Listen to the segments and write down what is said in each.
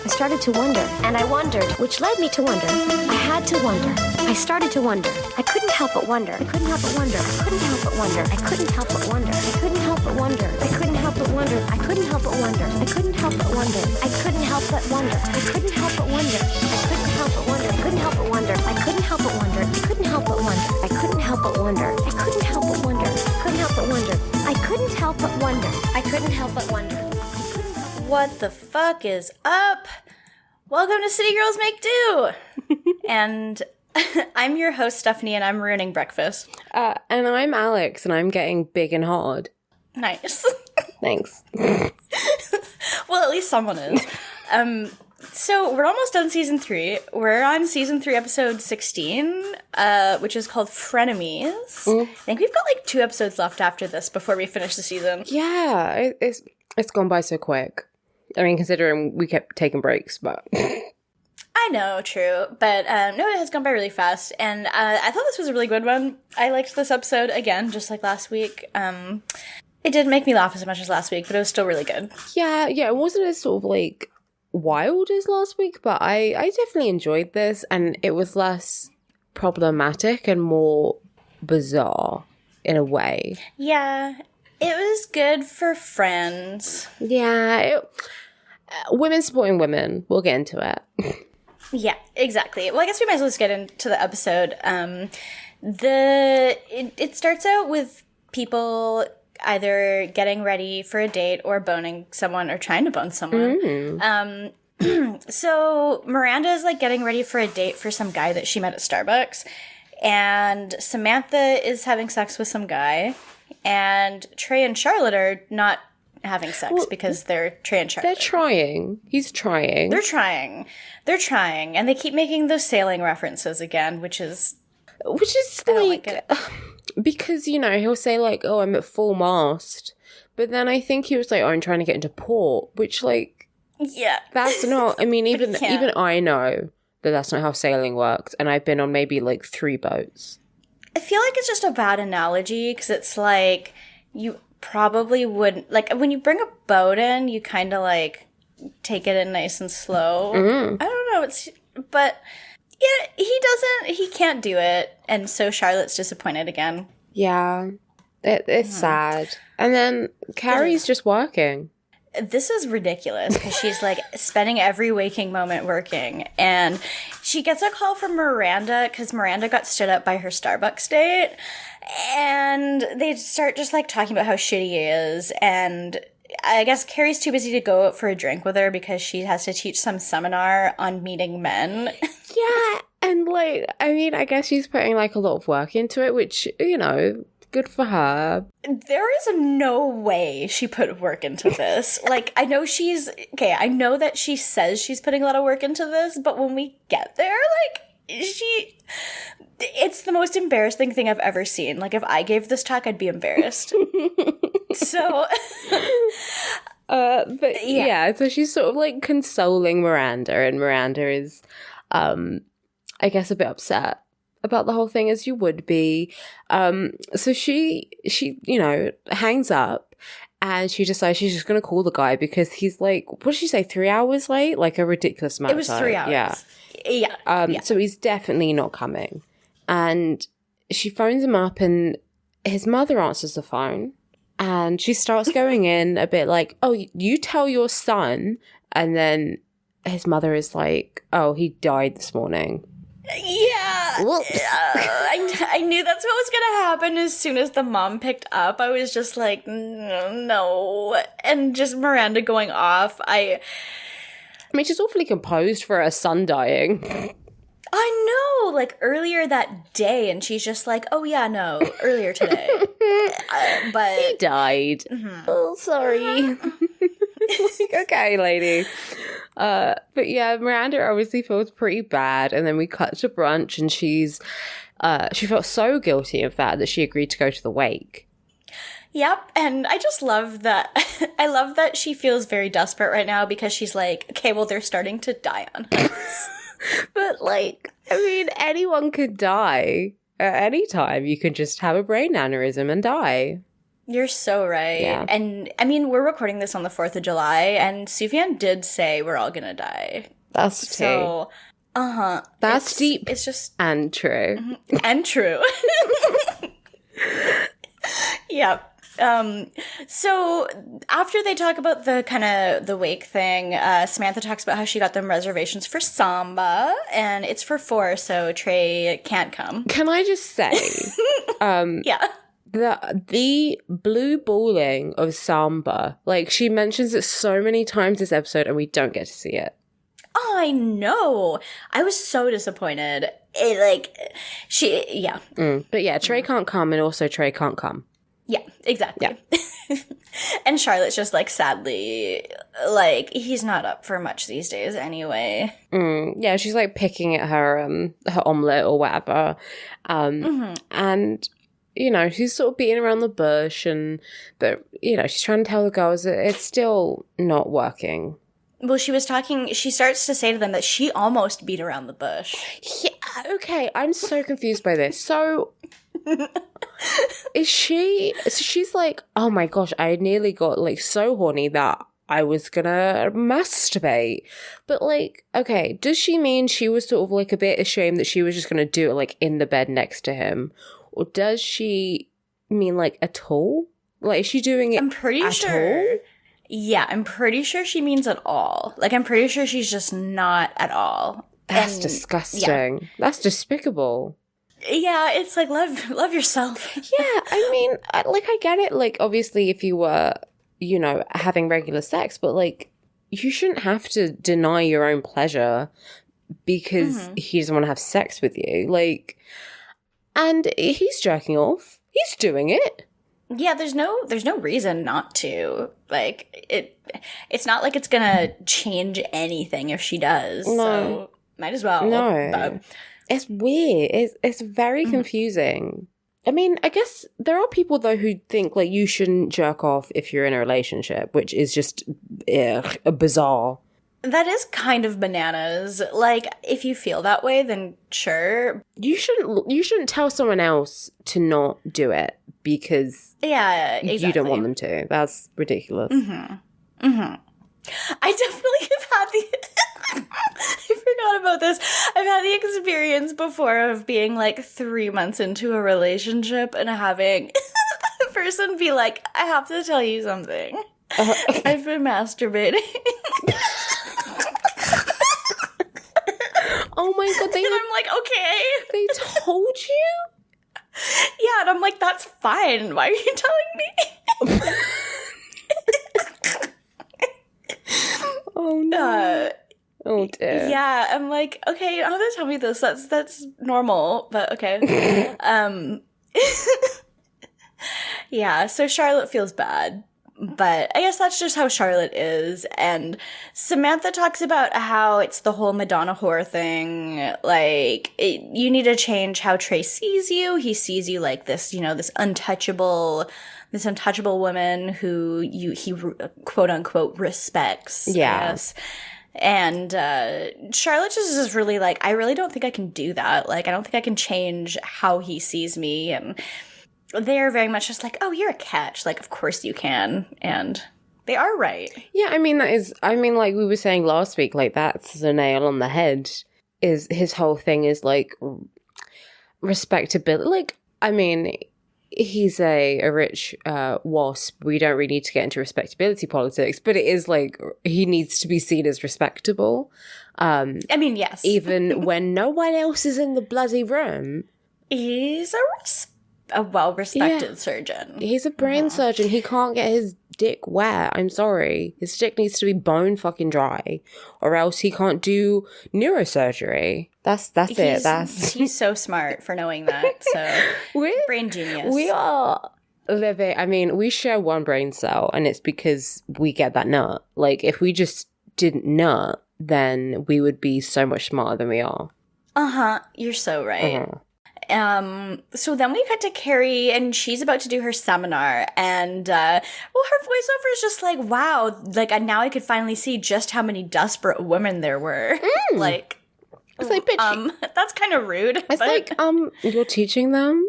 I started to wonder, and I wondered, which led me to wonder. I had to wonder. I started to wonder. I couldn't help but wonder. I couldn't help but wonder. I couldn't help but wonder. I couldn't help but wonder. I couldn't help but wonder. I couldn't help but wonder. I couldn't help but wonder. I couldn't help but wonder. I couldn't help but wonder. I couldn't help but wonder. I couldn't help but wonder. I couldn't help but wonder. I couldn't help but wonder. I couldn't help but wonder. I couldn't help but wonder. I couldn't help but wonder. I couldn't help but wonder. I couldn't help but wonder. I couldn't help but wonder. What the fuck is up? Welcome to City Girls Make Do! And I'm your host, Stephanie, and I'm ruining breakfast. And I'm Alex, and I'm getting big and hard. Nice. Thanks. Well, at least someone is. So we're almost done season 3. We're on season 3, episode 16, which is called Frenemies. I think we've got like 2 episodes left after this before we finish the season. Yeah, it's gone by so quick. I mean, considering we kept taking breaks, but... I know, true. But no, it has gone by really fast. And I thought this was a really good one. I liked this episode, again, just like last week. It didn't make me laugh as much as last week, but it was still really good. Yeah, it wasn't as sort of like wild as last week, but I definitely enjoyed this, and it was less problematic and more bizarre in a way. Yeah, it was good for friends. Yeah, women supporting women. We'll get into it. Yeah, exactly. Well, I guess we might as well just get into the episode. It starts out with people either getting ready for a date or boning someone or trying to bone someone. So Miranda is like getting ready for a date for some guy that she met at Starbucks, and Samantha is having sex with some guy, and Trey and Charlotte are not having sex because they're Trey and Charlotte. They're trying. He's trying. They're trying, and they keep making those sailing references again, which is like because, you know, he'll say like, oh, I'm at full mast, but then I think he was like, oh, I'm trying to get into port, which like, yeah, that's not, I mean, even I know that that's not how sailing works, and I've been on maybe like 3 boats. I feel like it's just a bad analogy because it's like you probably wouldn't, like when you bring a boat in, you kind of like take it in nice and slow. I don't know, but yeah, he can't do it, and so Charlotte's disappointed again. Yeah, it's sad. And then Carrie's just working. This is ridiculous because she's like spending every waking moment working, and she gets a call from Miranda because Miranda got stood up by her Starbucks date, and they start just like talking about how shitty he is, and I guess Carrie's too busy to go out for a drink with her because she has to teach some seminar on meeting men. Yeah, and like, I mean, I guess she's putting like a lot of work into it, which, you know, good for her. There is no way she put work into this. Like, I know that she says she's putting a lot of work into this, but when we get there, like, it's the most embarrassing thing I've ever seen. Like, if I gave this talk, I'd be embarrassed. So... but yeah, so she's sort of like consoling Miranda, and Miranda is, I guess, a bit upset about the whole thing, as you would be. So she, you know, hangs up, and she decides she's just going to call the guy because he's like, what did she say, 3 hours late? Like a ridiculous amount of time. It was 3 hours. Yeah. So he's definitely not coming. And she phones him up, and his mother answers the phone. And she starts going in a bit like, oh, you tell your son. And then his mother is like, oh, he died this morning. Yeah. Whoops. I knew that's what was going to happen as soon as the mom picked up. I was just like, no. And just Miranda going off. I mean, she's awfully composed for her son dying. I know, like earlier that day, and she's just like, oh yeah, no, earlier today. But he died. Mm-hmm. Oh, sorry. Like, okay, lady. But yeah, Miranda obviously feels pretty bad, and then we cut to brunch, and she felt so guilty of that she agreed to go to the wake. Yep, and I just love that. I love that she feels very desperate right now because she's like, okay, well, they're starting to die on us. But, like, I mean, anyone could die at any time. You can just have a brain aneurysm and die. You're so right. Yeah. And I mean, we're recording this on the 4th of July, and Sufjan did say we're all gonna die. That's true. So, That's deep. It's just And true. and true. Yeah. So after they talk about the kind of the wake thing, Samantha talks about how she got them reservations for Samba, and it's for 4, so Trey can't come. Can I just say, Yeah. the blue balling of Samba, like, she mentions it so many times this episode, and we don't get to see it. Oh, I know. I was so disappointed. But yeah, Trey can't come, and also Trey can't come. Yeah, exactly. Yeah. And Charlotte's just, like, sadly, like, he's not up for much these days anyway. Yeah, she's, like, picking at her omelette or whatever. And, you know, she's sort of beating around the bush, but, you know, she's trying to tell the girls that it's still not working. Well, she starts to say to them that she almost beat around the bush. Yeah, okay, I'm so confused by this. So... she's like, oh my gosh, I nearly got, like, so horny that I was gonna masturbate. But, like, okay, does she mean she was sort of, like, a bit ashamed that she was just gonna do it, like, in the bed next to him? Or does she mean, like, at all? Like, is she doing it I'm pretty sure. All? Yeah, I'm pretty sure she means at all. Like, I'm pretty sure she's just not at all. That's disgusting. Yeah. That's despicable. Yeah, it's like, love yourself. Yeah, I mean, I get it. Like, obviously, if you were, you know, having regular sex, but, like, you shouldn't have to deny your own pleasure because he doesn't want to have sex with you. Like, and he's jerking off. He's doing it. Yeah, there's no reason not to. Like, it's not like it's gonna change anything if she does. No. So might as well. No. But it's weird. It's very confusing. I mean, I guess there are people, though, who think, like, you shouldn't jerk off if you're in a relationship, which is just bizarre. That is kind of bananas. Like, if you feel that way, then sure. You shouldn't tell someone else to not do it because you don't want them to. That's ridiculous. I definitely have had I forgot about this. I've had the experience before of being, like, 3 months into a relationship and having the person be like, I have to tell you something. I've been masturbating. Oh my god, and I'm like, okay. They told you? Yeah, and I'm like, that's fine. Why are you telling me? Oh no. Oh dear. Yeah, I'm like, okay, you don't have to tell me this. That's normal, but okay. Yeah, so Charlotte feels bad. But I guess that's just how Charlotte is. And Samantha talks about how it's the whole Madonna whore thing. Like, you need to change how Trey sees you. He sees you like this, you know, this untouchable woman who he quote unquote respects. Yeah. Yes. And Charlotte just is really like, I really don't think I can do that. Like, I don't think I can change how he sees me. And they're very much just like, oh, you're a catch. Like, of course you can. And they are right. Yeah, I mean, like we were saying last week, like, that's the nail on the head. Is his whole thing is, like, respectability. Like, I mean, he's a rich wasp. We don't really need to get into respectability politics, but it is, like, he needs to be seen as respectable. I mean, yes. Even when no one else is in the bloody room. He's a well-respected surgeon. He's a brain surgeon. He can't get his dick wet. I'm sorry. His dick needs to be bone fucking dry, or else he can't do neurosurgery. That's it. He's so smart for knowing that. So brain genius. We are living. I mean, we share one brain cell, and it's because we get that nut. Like, if we just didn't nut, then we would be so much smarter than we are. You're so right. So then we cut to Carrie, and she's about to do her seminar, and her voiceover is just like, wow, like, now I could finally see just how many desperate women there were. Like, it's like, bitch, that's kind of rude. It's like, you're teaching them.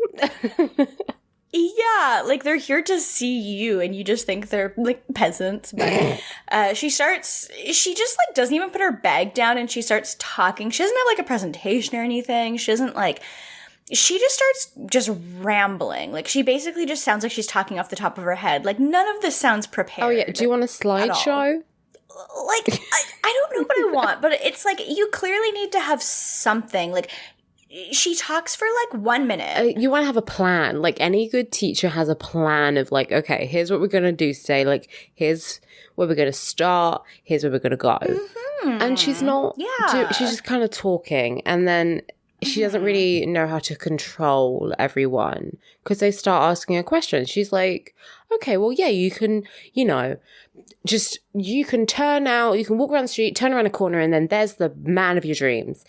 Yeah, like they're here to see you and you just think they're like peasants. But she just like doesn't even put her bag down and she starts talking. She doesn't have like a presentation or anything. She just starts just rambling. Like she basically just sounds like she's talking off the top of her head. Like none of this sounds prepared. Oh yeah, do you want a slideshow? Like I don't know what I want, but it's like you clearly need to have something. Like she talks for like 1 minute. You want to have a plan. Like any good teacher has a plan of like, okay, here's what we're going to do today. Like here's where we're going to start. Here's where we're going to go. Mm-hmm. And she's not. Yeah. She's just kind of talking. And then she doesn't really know how to control everyone because they start asking her questions. She's like, okay, well, yeah, you can, you know, you can turn out, you can walk around the street, turn around a corner, and then there's the man of your dreams.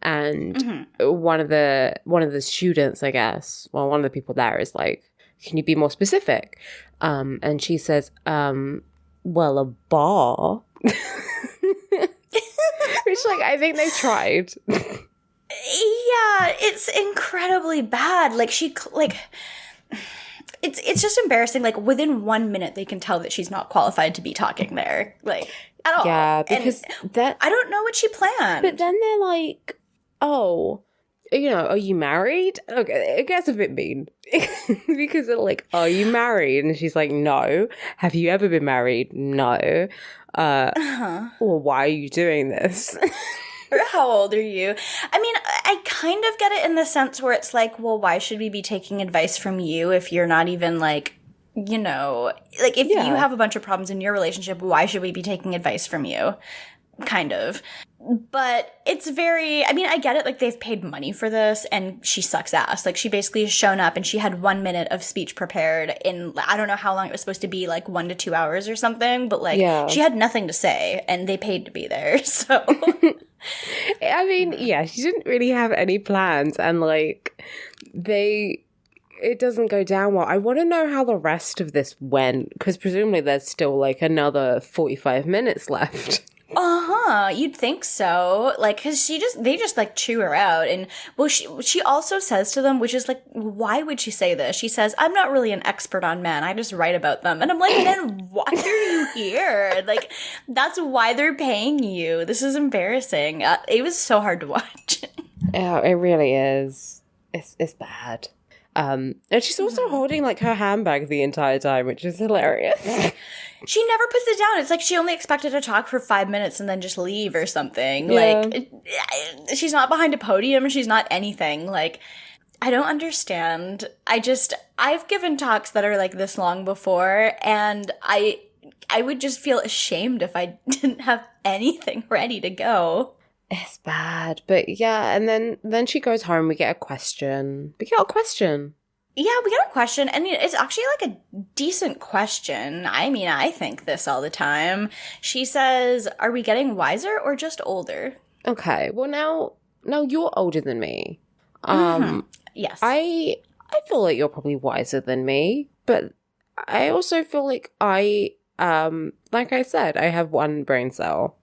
And one of the students, I guess, well, one of the people there is like, can you be more specific? And she says, well, a bar. Which, like, I think they tried. Yeah, it's incredibly bad. Like, it's just embarrassing. Like, within 1 minute, they can tell that she's not qualified to be talking there. Like, at all. Yeah, because I don't know what she planned. But then they're like, oh, you know, are you married? Okay, it gets a bit mean. Because they're like, are you married? And she's like, no. Have you ever been married? No. Well, why are you doing this? How old are you? I mean, I kind of get it in the sense where it's like, well, why should we be taking advice from you if you're not even like, you know, like if you have a bunch of problems in your relationship, why should we be taking advice from you? Kind of. But it's very, I mean, I get it. Like they've paid money for this and she sucks ass. Like she basically has shown up and she had 1 minute of speech prepared in, I don't know how long it was supposed to be, like 1 to 2 hours or something. But like she had nothing to say and they paid to be there. So... I mean, yeah, she didn't really have any plans and like it doesn't go down well. I want to know how the rest of this went because presumably there's still like another 45 minutes left. You'd think so. Like, cause they just like chew her out. And well, she also says to them, which is like, why would she say this? She says, I'm not really an expert on men. I just write about them. And I'm like, then why are you here? Like, that's why they're paying you. This is embarrassing. It was so hard to watch. Yeah, it really is. It's bad. And she's also holding like her handbag the entire time, which is hilarious. She never puts it down. It's like she only expected to talk for 5 minutes and then just leave or something. Yeah. Like, she's not behind a podium. She's not anything. Like, I don't understand. I've given talks that are like this long before, and I would just feel ashamed if I didn't have anything ready to go. It's bad. But yeah, and then she goes home. We get a question. Yeah, we got a question, and it's actually like a decent question. I mean, I think this all the time. She says, are we getting wiser or just older? Okay, well now you're older than me. Yes. I feel like you're probably wiser than me, but I also feel like like I said, I have one brain cell.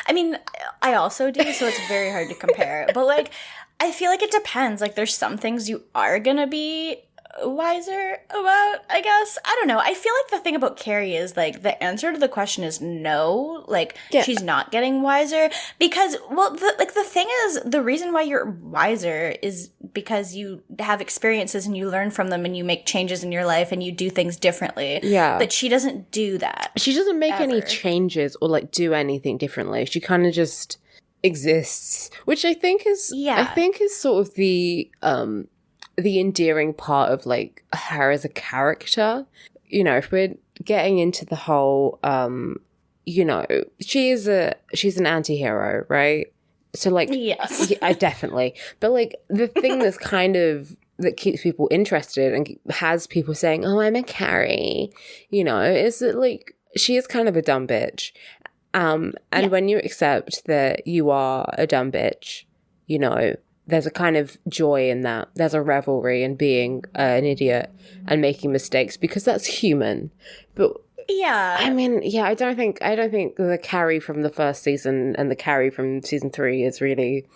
I mean, I also do, so it's very hard to compare. But, like, I feel like it depends. Like, there's some things you are gonna be wiser about, I guess. I don't know. I feel like the thing about Carrie is, like, the answer to the question is no. Like, she's not getting wiser. Because, well, the thing is, the reason why you're wiser is because you have experiences and you learn from them and you make changes in your life and you do things differently. Yeah. But she doesn't do that. She doesn't make any changes or, like, do anything differently. She kind of just exists, which I think is sort of the endearing part of like her as a character. You know, if we're getting into the whole you know, she's an anti-hero, right? So like yes. Yeah, definitely. But like the thing that's kind of that keeps people interested and has people saying, oh, I'm a Carrie, you know, is that like she is kind of a dumb bitch. And when you accept that you are a dumb bitch, you know, there's a kind of joy in that. There's a revelry in being an idiot and making mistakes because that's human. But yeah, I mean, yeah, I don't think the Carrie from the first season and the Carrie from season 3 is really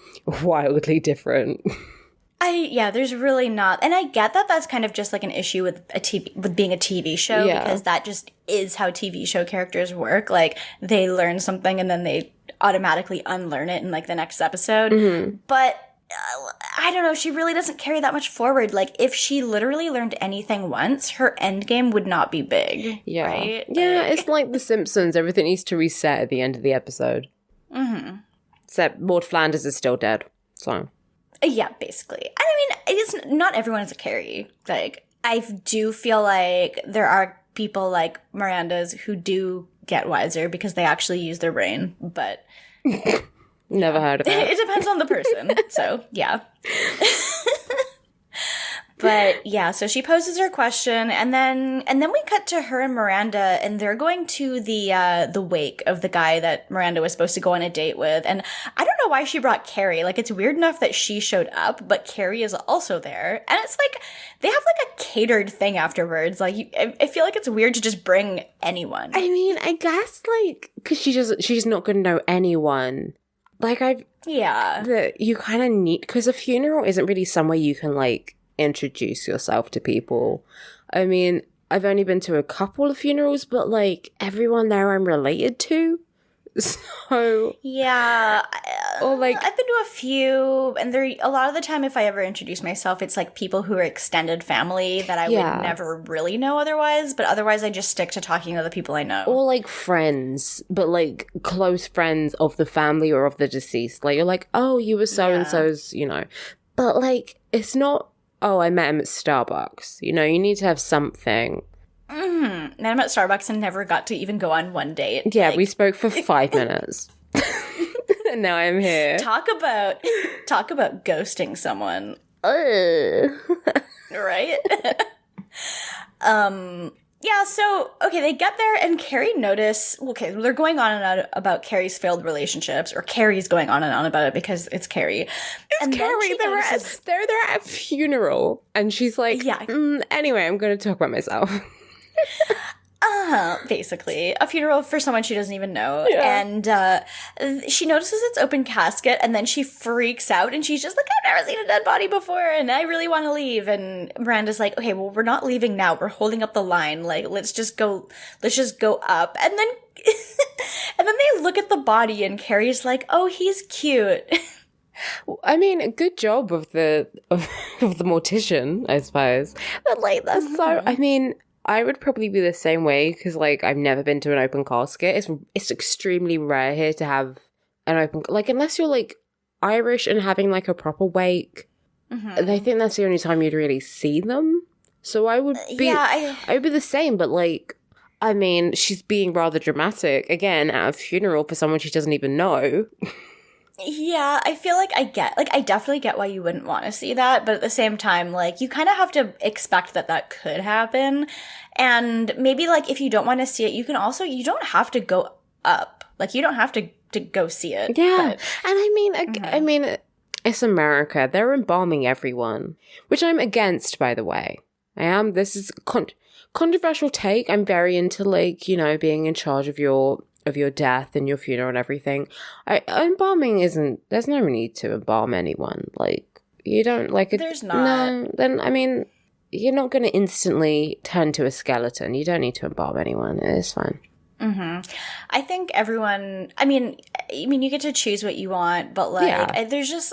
wildly different. There's really not. And I get that that's kind of just like an issue with with being a TV show, because that just is how TV show characters work. Like, they learn something and then they automatically unlearn it in like the next episode. But I don't know, she really doesn't carry that much forward. Like, if she literally learned anything once, her end game would not be big. Yeah. Right? Yeah, it's like The Simpsons. Everything needs to reset at the end of the episode. Except Maud Flanders is still dead. So... yeah, basically. I mean, it's not everyone is a Carrie. Like, I do feel like there are people like Miranda's who do get wiser because they actually use their brain, but... Never heard of it. It depends on the person, so, yeah. But, yeah, so she poses her question, and then we cut to her and Miranda, and they're going to the wake of the guy that Miranda was supposed to go on a date with, and I don't know why she brought Carrie. Like, it's weird enough that she showed up, but Carrie is also there, and it's like, they have, like, a catered thing afterwards. Like, I feel like it's weird to just bring anyone. I mean, I guess, like, because she's not going to know anyone. Like, you kind of need, because a funeral isn't really somewhere you can, like, introduce yourself to people. I mean, I've only been to a couple of funerals, but like everyone there I'm related to. So yeah, or like I've been to a few, and there a lot of the time if I ever introduce myself, it's like people who are extended family that I would never really know otherwise, but otherwise I just stick to talking to the people I know. Or like friends, but like close friends of the family or of the deceased. Like, you're like, oh, you were so and so's, you know. But like, it's not, oh, I met him at Starbucks. You know, you need to have something. Met him at Starbucks and never got to even go on one date. Yeah, like... we spoke for 5 minutes. And now I'm here. Talk about ghosting someone. Right? Yeah, so, okay, they get there and Carrie they're going on and on about Carrie's failed relationships, or Carrie's going on and on about it because it's Carrie. It's Carrie, they're there at a funeral, and she's like, anyway, I'm going to talk about myself. Basically. A funeral for someone she doesn't even know. Yeah. And she notices it's open casket, and then she freaks out, and she's just like, I've never seen a dead body before, and I really want to leave. And Miranda's like, okay, well, we're not leaving now. We're holding up the line. Like, let's just go up. And then and then they look at the body, and Carrie's like, oh, he's cute. I mean, good job of the mortician, I suppose. But like, that's so, I mean, I would probably be the same way, because like I've never been to an open casket. It's extremely rare here to have an open, like, unless you're like Irish and having like a proper wake. I think that's the only time you'd really see them. So I would be I would be the same, but like, I mean, she's being rather dramatic again at a funeral for someone she doesn't even know. Yeah, I feel like I definitely get why you wouldn't want to see that, but at the same time, like, you kind of have to expect that could happen, and maybe, like, if you don't want to see it, you don't have to go up, like, you don't have to go see it. Yeah, and I mean, it's America, they're embalming everyone, which I'm against, by the way. This is a controversial take. I'm very into, like, you know, being in charge of your death and your funeral and everything. Embalming there's no need to embalm anyone. Like, you don't, like, there's not. No, then, I mean, you're not going to instantly turn to a skeleton. You don't need to embalm anyone. It's fine. I think everyone, I mean, you get to choose what you want, but like, there's just,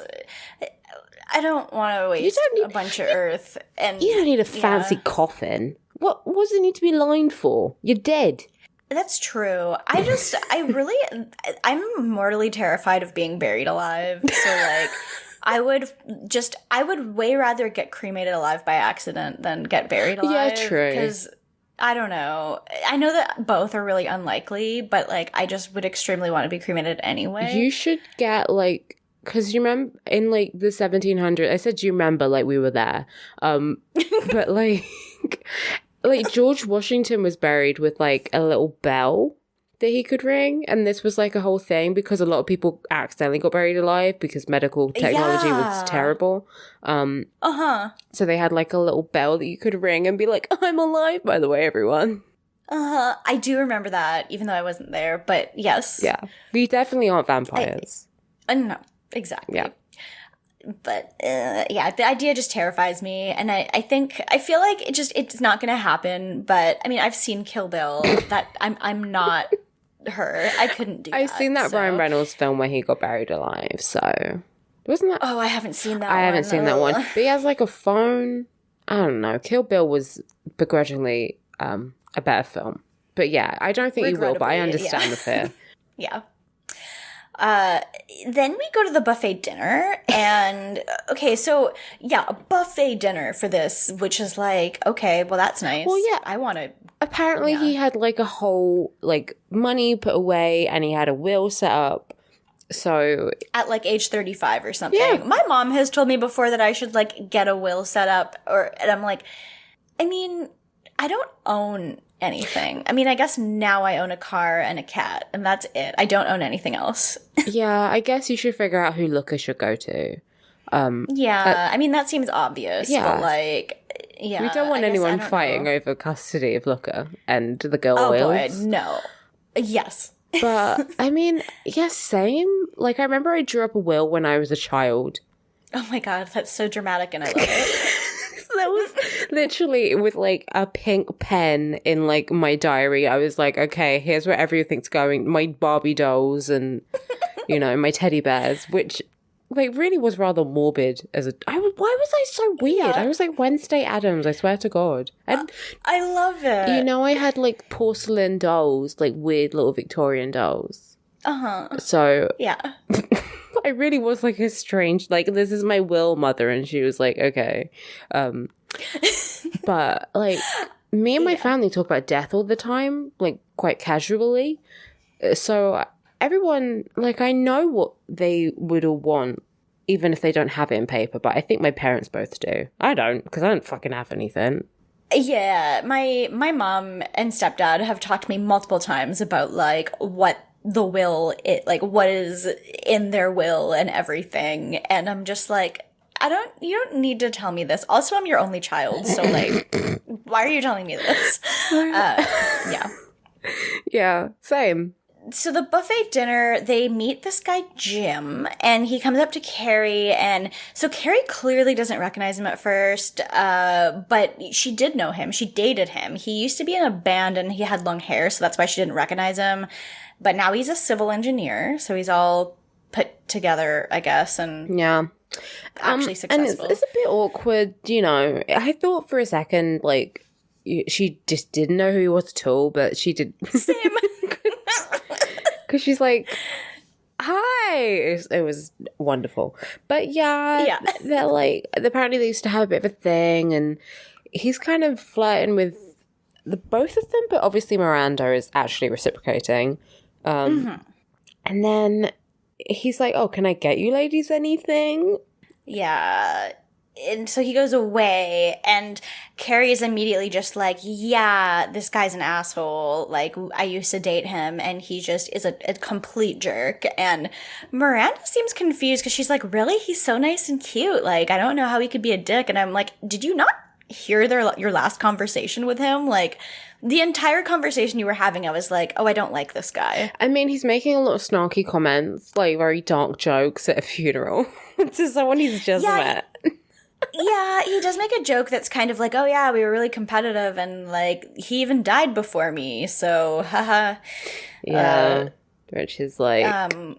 I don't want to waste a bunch of earth. And you don't need a fancy coffin. What does it need to be lined for? You're dead. That's true. I'm mortally terrified of being buried alive. So, like, I would way rather get cremated alive by accident than get buried alive. Yeah, true. Because, I don't know. I know that both are really unlikely, but, like, I just would extremely want to be cremated anyway. You should get, like, because you remember in, like, the 1700s, I said you remember, like, we were there. But, like... Like, George Washington was buried with, like, a little bell that he could ring, and this was, like, a whole thing because a lot of people accidentally got buried alive because medical technology was terrible. So they had, like, a little bell that you could ring and be like, I'm alive, by the way, everyone. I do remember that, even though I wasn't there, but yes. Yeah. We definitely aren't vampires. No, exactly. Yeah. yeah, the idea just terrifies me, and I feel like it's not gonna happen. But I mean, I've seen Kill Bill. That I'm not her. I couldn't do that. I've seen that Ryan Reynolds film where he got buried alive. So wasn't that? Oh, I haven't seen that. I haven't seen that one. But he has like a phone. I don't know. Kill Bill was begrudgingly a better film. But yeah, I don't think you will. But I understand the fear. Yeah. Then we go to the buffet dinner, and okay, so yeah, a buffet dinner for this, which is like, okay, well, that's nice. Well, yeah, I want to. Apparently, he had like a whole like money put away, and he had a will set up. So at like age 35 or something. Yeah. My mom has told me before that I should like get a will set up, and I'm like, I mean, I don't own anything. I mean, I guess now I own a car and a cat, and that's it. I don't own anything else. Yeah, I guess you should figure out who Luca should go to. Yeah, I mean, that seems obvious, yeah. but like, yeah. We don't want anyone fighting over custody of Luca and the girl wills. Oh boy, no. Yes. But, I mean, yeah, same. Like, I remember I drew up a will when I was a child. Oh my god, that's so dramatic and I love it. That was literally with like a pink pen in like my diary. I was like, okay, here's where everything's going. My Barbie dolls and, you know, my teddy bears, which like really was rather morbid as why was I so weird? Yeah. I was like Wednesday Addams, I swear to God. And, I love it. you know, I had like porcelain dolls, like weird little Victorian dolls. Uh-huh. So yeah. I really was like a strange, like, this is my will mother, and she was like, okay. But like me and my family talk about death all the time, like quite casually. So everyone, like, I know what they would all want, even if they don't have it in paper, but I think my parents both do. I don't, because I don't fucking have anything. Yeah, my mom and stepdad have talked to me multiple times about like what the will what is in their will and everything, and I'm just like, you don't need to tell me this. Also, I'm your only child, so like why are you telling me this? Yeah, same. So the buffet dinner, they meet this guy Jim, and he comes up to Carrie, and so Carrie clearly doesn't recognize him at first, but she did know him. She dated him. He used to be in a band, and he had long hair, so that's why she didn't recognize him. But now he's a civil engineer, so he's all put together, I guess, and yeah, actually successful. And it's a bit awkward, you know. I thought for a second, like, she just didn't know who he was at all, but she did. Same. Because she's like, hi. It was wonderful. But yeah, they're like, apparently they used to have a bit of a thing, and he's kind of flirting with the both of them, but obviously Miranda is actually reciprocating. And then he's like, oh, can I get you ladies anything? Yeah. And so he goes away, and Carrie is immediately just like, yeah, this guy's an asshole. Like, I used to date him, and he just is a complete jerk. And Miranda seems confused because she's like, really? He's so nice and cute. Like, I don't know how he could be a dick. And I'm like, did you not hear your last conversation with him? Like, the entire conversation you were having, I was like, oh, I don't like this guy. I mean, he's making a lot of snarky comments, like very dark jokes at a funeral to someone he's just met. Yeah, he does make a joke that's kind of like, oh yeah, we were really competitive, and like, he even died before me, so haha. Yeah, which is like, I mean,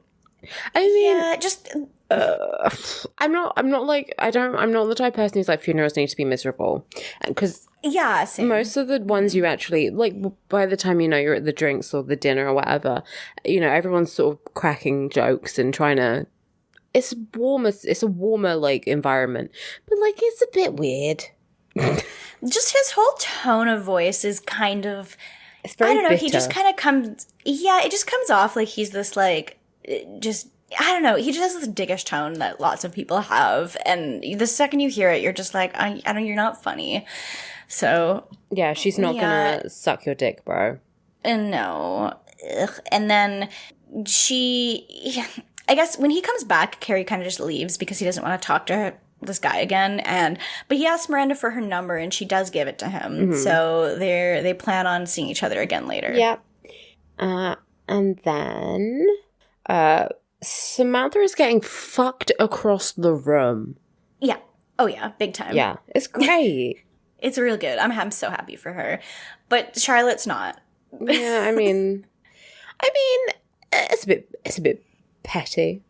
yeah, just I'm not the type of person who's like, funerals need to be miserable, because yeah, same. Most of the ones you actually like, by the time you know you're at the drinks or the dinner or whatever, you know, everyone's sort of cracking jokes and trying to. It's a warmer like environment, but like it's a bit weird. Just his whole tone of voice is kind of, it's very I don't know. bitter. He just kind of comes. Yeah, it just comes off like he's this like just. I don't know. He just has this dickish tone that lots of people have, and the second you hear it, you're just like, I don't. You're not funny. So yeah, she's not gonna suck your dick, bro. And no. Ugh. And then I guess when he comes back, Carrie kind of just leaves because he doesn't want to talk to this guy again. But he asks Miranda for her number, and she does give it to him. So they plan on seeing each other again later. Yeah. And then Samantha is getting fucked across the room. Yeah. Oh, yeah. Big time. Yeah, it's great. It's real good. I'm so happy for her. But Charlotte's not. Yeah, I mean, it's a bit petty.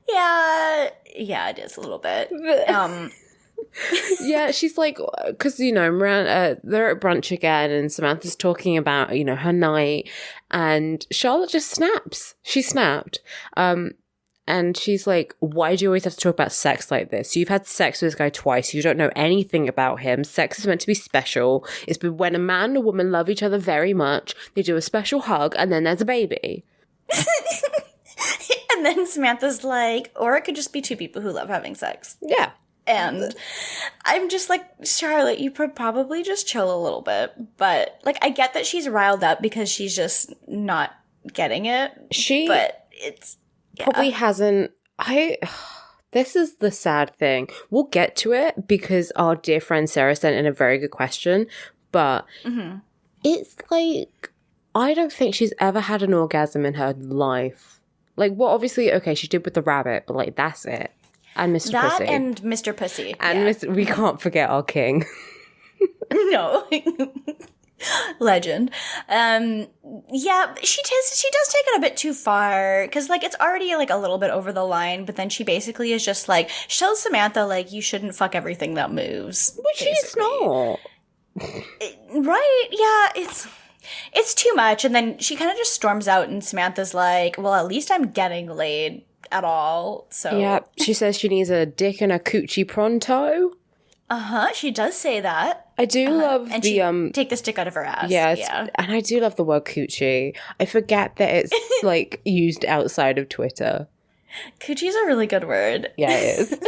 Yeah, it is a little bit. Yeah, she's like, because, you know, Miranda, they're at brunch again, and Samantha's talking about, you know, her night, and Charlotte just snaps. She snapped. And she's like, why do you always have to talk about sex like this? You've had sex with this guy twice. You don't know anything about him. Sex is meant to be special. It's when a man and a woman love each other very much, they do a special hug, and then there's a baby. And then Samantha's like, or it could just be two people who love having sex. Yeah. And I'm just like, Charlotte, you could probably just chill a little bit. But, like, I get that she's riled up because she's just not getting it. But it's... Probably hasn't. This is the sad thing. We'll get to it because our dear friend Sarah sent in a very good question, but it's like, I don't think she's ever had an orgasm in her life. Like, well, obviously, okay, she did with the rabbit, but like, that's it. And Mr. Pussy. That and Mr. Pussy. And we can't forget our king. No. Legend. Yeah, she does take it a bit too far, because, like, it's already, like, a little bit over the line, but then she basically is just, like, she tells Samantha, like, you shouldn't fuck everything that moves. But she's not. Right? Yeah, it's too much, and then she kind of just storms out, and Samantha's like, well, at least I'm getting laid at all, so... Yeah, she says she needs a dick and a coochie pronto. She does say that. I do love and the take the stick out of her ass. Yeah, and I do love the word coochie. I forget that it's like used outside of Twitter. Coochie's a really good word. Yeah, it is.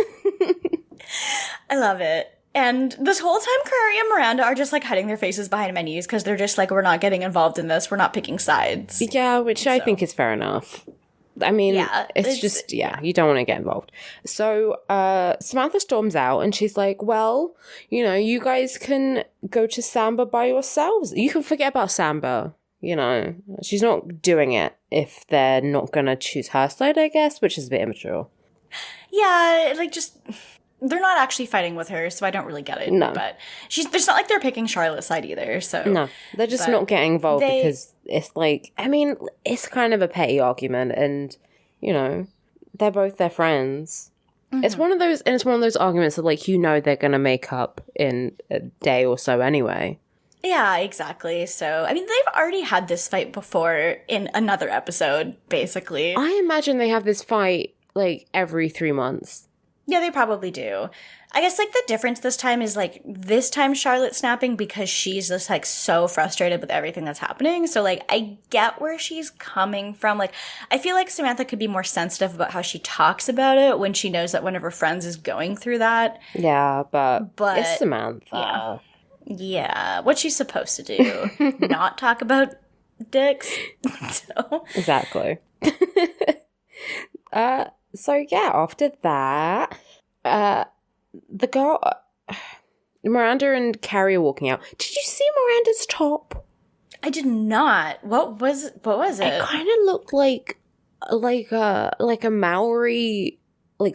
I love it. And this whole time, Carrie and Miranda are just like hiding their faces behind menus because they're just like, we're not getting involved in this. We're not picking sides. Yeah, which I think is fair enough. I mean, it's just, you don't want to get involved. So Samantha storms out and she's like, well, you know, you guys can go to Samba by yourselves. You can forget about Samba, you know. She's not doing it if they're not going to choose her side, I guess, which is a bit immature. Yeah, like just... They're not actually fighting with her, so I don't really get it. No. But it's not like they're picking Charlotte's side either, so... No, they're just not getting involved because it's like... I mean, it's kind of a petty argument and, you know, they're both their friends. Mm-hmm. It's one of those arguments that, like, you know they're going to make up in a day or so anyway. Yeah, exactly. So, I mean, they've already had this fight before in another episode, basically. I imagine they have this fight, like, every 3 months. Yeah, they probably do. I guess, like, the difference this time is, like, this time Charlotte's snapping because she's just, like, so frustrated with everything that's happening. So, like, I get where she's coming from. Like, I feel like Samantha could be more sensitive about how she talks about it when she knows that one of her friends is going through that. Yeah, but it's Samantha. Yeah, what's she supposed to do? Not talk about dicks? So. Exactly. So yeah, after that, the girl, Miranda and Carrie are walking out. Did you see Miranda's top? I did not. What was it? It kind of looked like a Maori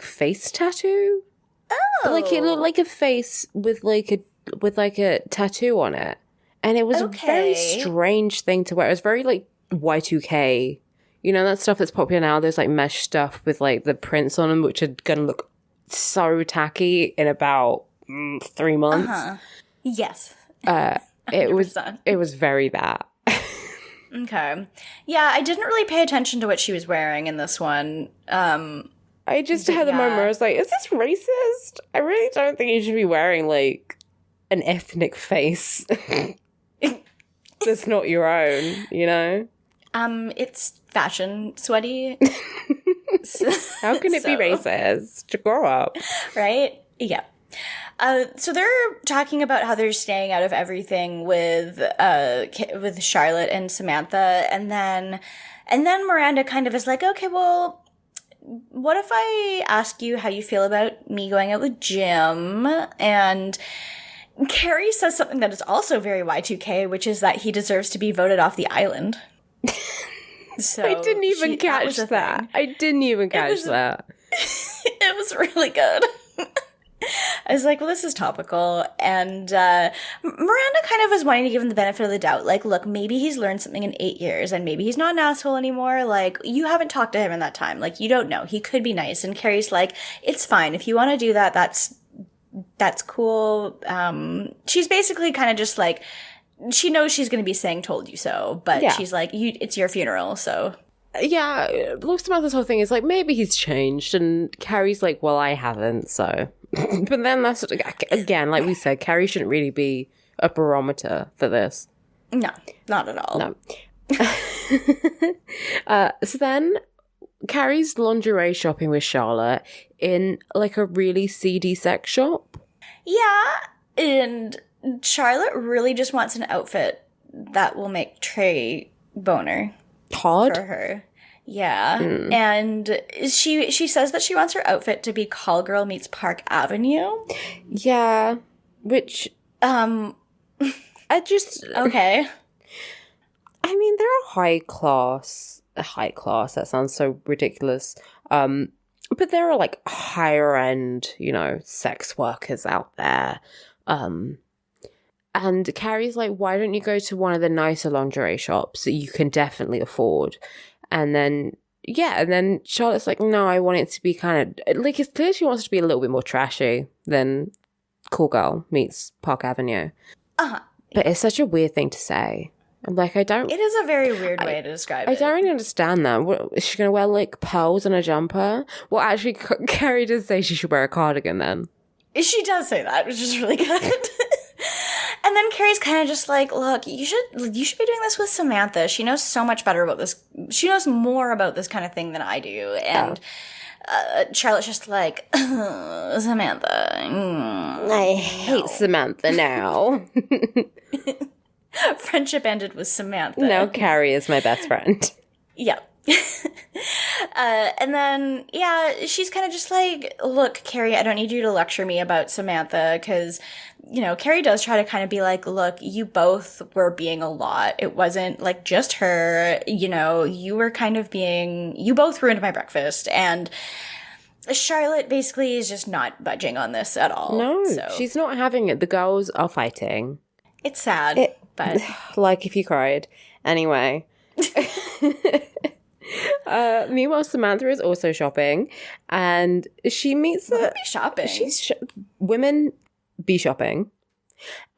face tattoo. Oh, Like it looked like a face with a tattoo on it, and it was a very strange thing to wear. It was very like Y2K. You know, that stuff that's popular now, there's like mesh stuff with like the prints on them, which are going to look so tacky in about 3 months. Uh-huh. Yes. It was very that. Okay. Yeah, I didn't really pay attention to what she was wearing in this one. I just had the moment where I was like, is this racist? I really don't think you should be wearing like an ethnic face that's not your own, you know? It's fashion sweaty. How can it be racist? To grow up. Right? Yeah. So they're talking about how they're staying out of everything with Charlotte and Samantha, and then Miranda kind of is like, okay, well, what if I ask you how you feel about me going out with Jim? And Carrie says something that is also very Y2K, which is that he deserves to be voted off the island. So I didn't even catch that. I didn't even catch that. It was really good. I was like, well, this is topical. And Miranda kind of was wanting to give him the benefit of the doubt. Like, look, maybe he's learned something in 8 years and maybe he's not an asshole anymore. Like, you haven't talked to him in that time. Like, you don't know. He could be nice. And Carrie's like, it's fine. If you want to do that, that's cool. She's basically kind of just like, she knows she's going to be saying told you so. But she's like, it's your funeral, so... Yeah, looks about this whole thing is like, maybe he's changed, and Carrie's like, well, I haven't, so. But then that's, again, like we said, Carrie shouldn't really be a barometer for this. No, not at all. No. So then Carrie's lingerie shopping with Charlotte in like a really seedy sex shop. Yeah, and Charlotte really just wants an outfit that will make Trey boner. Todd? For her. Yeah. And she says that she wants her outfit to be Call Girl meets Park Avenue. Yeah. Which I just okay. I mean, they're a high class, that sounds so ridiculous. But there are like higher end, sex workers out there. And Carrie's like, why don't you go to one of the nicer lingerie shops that you can definitely afford? And then Charlotte's like, no, I want it to be kind of, like, it's clear she wants it to be a little bit more trashy than Cool Girl meets Park Avenue. Uh-huh. But it's such a weird thing to say. Like, it is a very weird way to describe it. I don't really understand that. What, is she going to wear, like, pearls and a jumper? Well, actually, Carrie does say she should wear a cardigan then. She does say that, which is really good. And then Carrie's kind of just like, look, you should be doing this with Samantha. She knows so much better about this. She knows more about this kind of thing than I do. And Charlotte's just like, Samantha. I hate Samantha now. Friendship ended with Samantha. Now Carrie is my best friend. Yeah. And then, she's kind of just like, look, Carrie, I don't need you to lecture me about Samantha, because, Carrie does try to kind of be like, look, you both were being a lot. It wasn't, like, just her, you were kind of you both ruined my breakfast, and Charlotte basically is just not budging on this at all. No, she's not having it. The girls are fighting. It's sad, but... Like, if you cried. Anyway... Meanwhile, Samantha is also shopping, and she meets shopping. Women be shopping,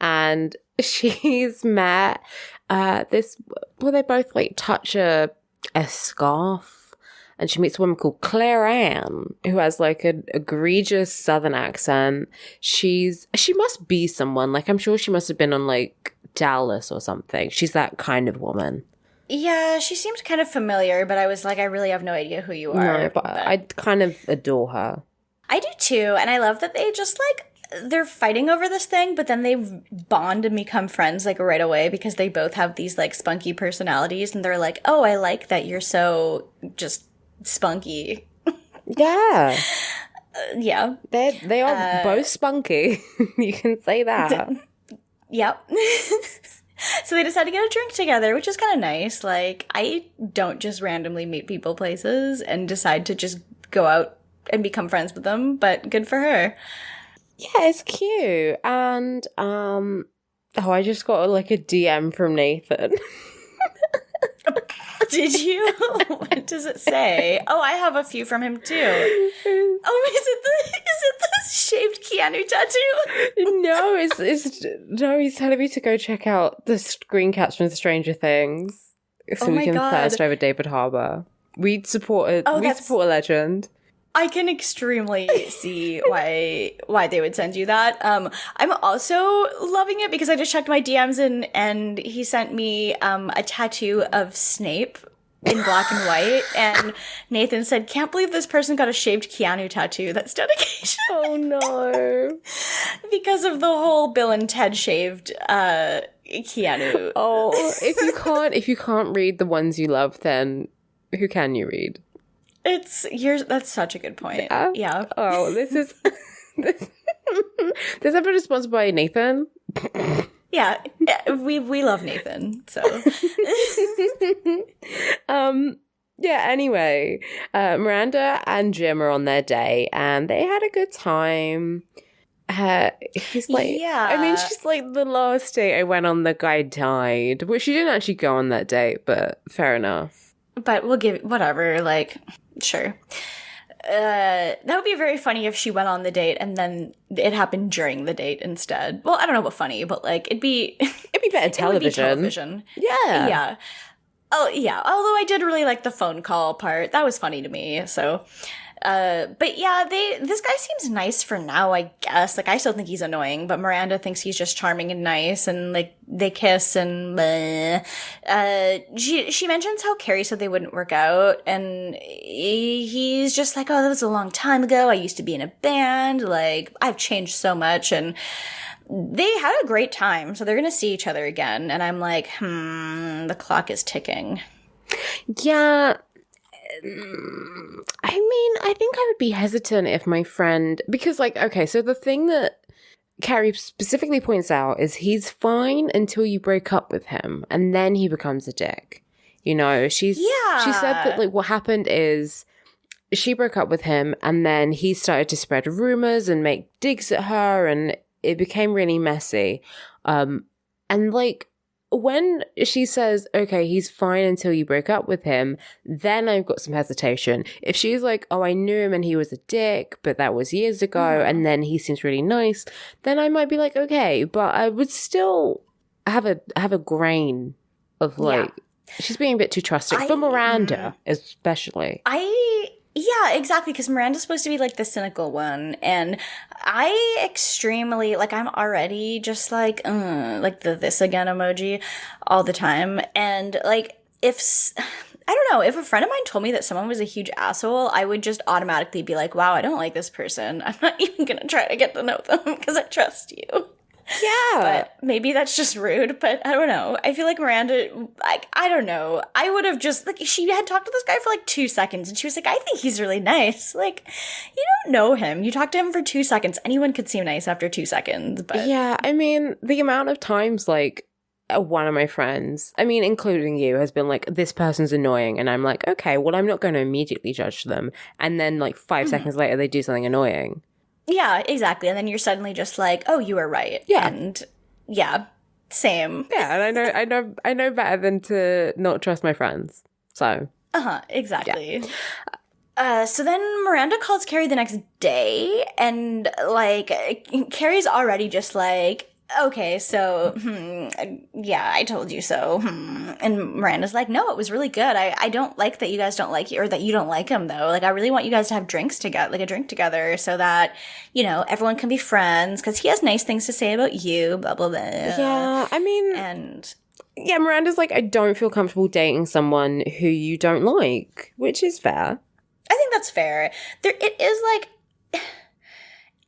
and she's met this. Well, they both like touch a scarf, and she meets a woman called Claire Ann, who has like an egregious Southern accent. She must be someone. Like, I'm sure she must have been on like Dallas or something. She's that kind of woman. Yeah, she seemed kind of familiar, but I was like, I really have no idea who you are. No, but I kind of adore her. I do too, and I love that they just like, they're fighting over this thing, but then they bond and become friends like right away because they both have these like spunky personalities, and they're like, oh, I like that you're so just spunky. Yeah. Yeah. They are both spunky. You can say that. Yep. So they decided to get a drink together, which is kind of nice. Like, I don't just randomly meet people places and decide to just go out and become friends with them, but good for her. Yeah, it's cute. And, I just got like a DM from Nathan. Did you? What does it say? Oh, I have a few from him too. Oh, is it the shaved Keanu tattoo? No, he's telling me to go check out the screen caps from Stranger Things so we can thirst over David Harbour. We support a legend. I can extremely see why they would send you that. I'm also loving it because I just checked my DMs and he sent me a tattoo of Snape in black and white, and Nathan said, can't believe this person got a shaved Keanu tattoo. That's dedication. Oh no. Because of the whole Bill and Ted shaved Keanu. Oh, if you can't read the ones you love, then who can you read? That's such a good point. Yeah. Oh, this episode is sponsored by Nathan. Yeah, we love Nathan, so. Yeah, anyway, Miranda and Jim are on their date, and they had a good time. He's like, Yeah. I mean, she's like, the last date I went on, the guy died. Well, she didn't actually go on that date, but fair enough. But we'll give, whatever, like, sure. That would be very funny if she went on the date and then it happened during the date instead. Well, I don't know about funny, but like, it'd be better television. It would be television. Yeah. Yeah. Oh, yeah. Although I did really like the phone call part. That was funny to me, so. But yeah, this guy seems nice for now, I guess. Like, I still think he's annoying, but Miranda thinks he's just charming and nice, and like, they kiss and bleh. She mentions how Carrie said they wouldn't work out, and he's just like, oh, that was a long time ago. I used to be in a band. Like, I've changed so much, and they had a great time, so they're gonna see each other again. And I'm like, the clock is ticking. Yeah. I mean, I think I would be hesitant if my friend, because like, okay, so the thing that Carrie specifically points out is he's fine until you break up with him, and then he becomes a dick. You know, she said that like what happened is she broke up with him, and then he started to spread rumors and make digs at her, and it became really messy. And like, when she says, okay, he's fine until you break up with him, then I've got some hesitation. If she's like, oh, I knew him and he was a dick, but that was years ago, and then he seems really nice, then I might be like, okay, but I would still have a grain of like, she's being a bit too trusting. For Miranda, especially. Yeah, exactly, because Miranda's supposed to be, like, the cynical one, and I extremely, like, I'm already just, like the this again emoji all the time, and, like, I don't know, if a friend of mine told me that someone was a huge asshole, I would just automatically be like, wow, I don't like this person. I'm not even gonna try to get to know them, because I trust you. Yeah. But maybe that's just rude, but I don't know. I feel like Miranda, like, I don't know. I would have just, like, she had talked to this guy for like 2 seconds, and she was like, I think he's really nice. Like, you don't know him. You talked to him for 2 seconds. Anyone could seem nice after 2 seconds, but. Yeah, I mean, the amount of times, like, one of my friends, I mean, including you, has been like, this person's annoying. And I'm like, okay, well, I'm not going to immediately judge them. And then, like, 5 seconds later, they do something annoying. Yeah, exactly. And then you're suddenly just like, oh, you were right. Yeah. And yeah, same. Yeah, and I know better than to not trust my friends. So. Exactly. Yeah. So then Miranda calls Carrie the next day, and like Carrie's already just like, okay, so, yeah, I told you so. And Miranda's like, no, it was really good. I don't like that you guys don't like you, or that you don't like him, though. Like, I really want you guys to have drinks together, like a drink together, so that, you know, everyone can be friends, because he has nice things to say about you, blah, blah, blah. Yeah, I mean... And... Yeah, Miranda's like, I don't feel comfortable dating someone who you don't like, which is fair. I think that's fair. It is, like...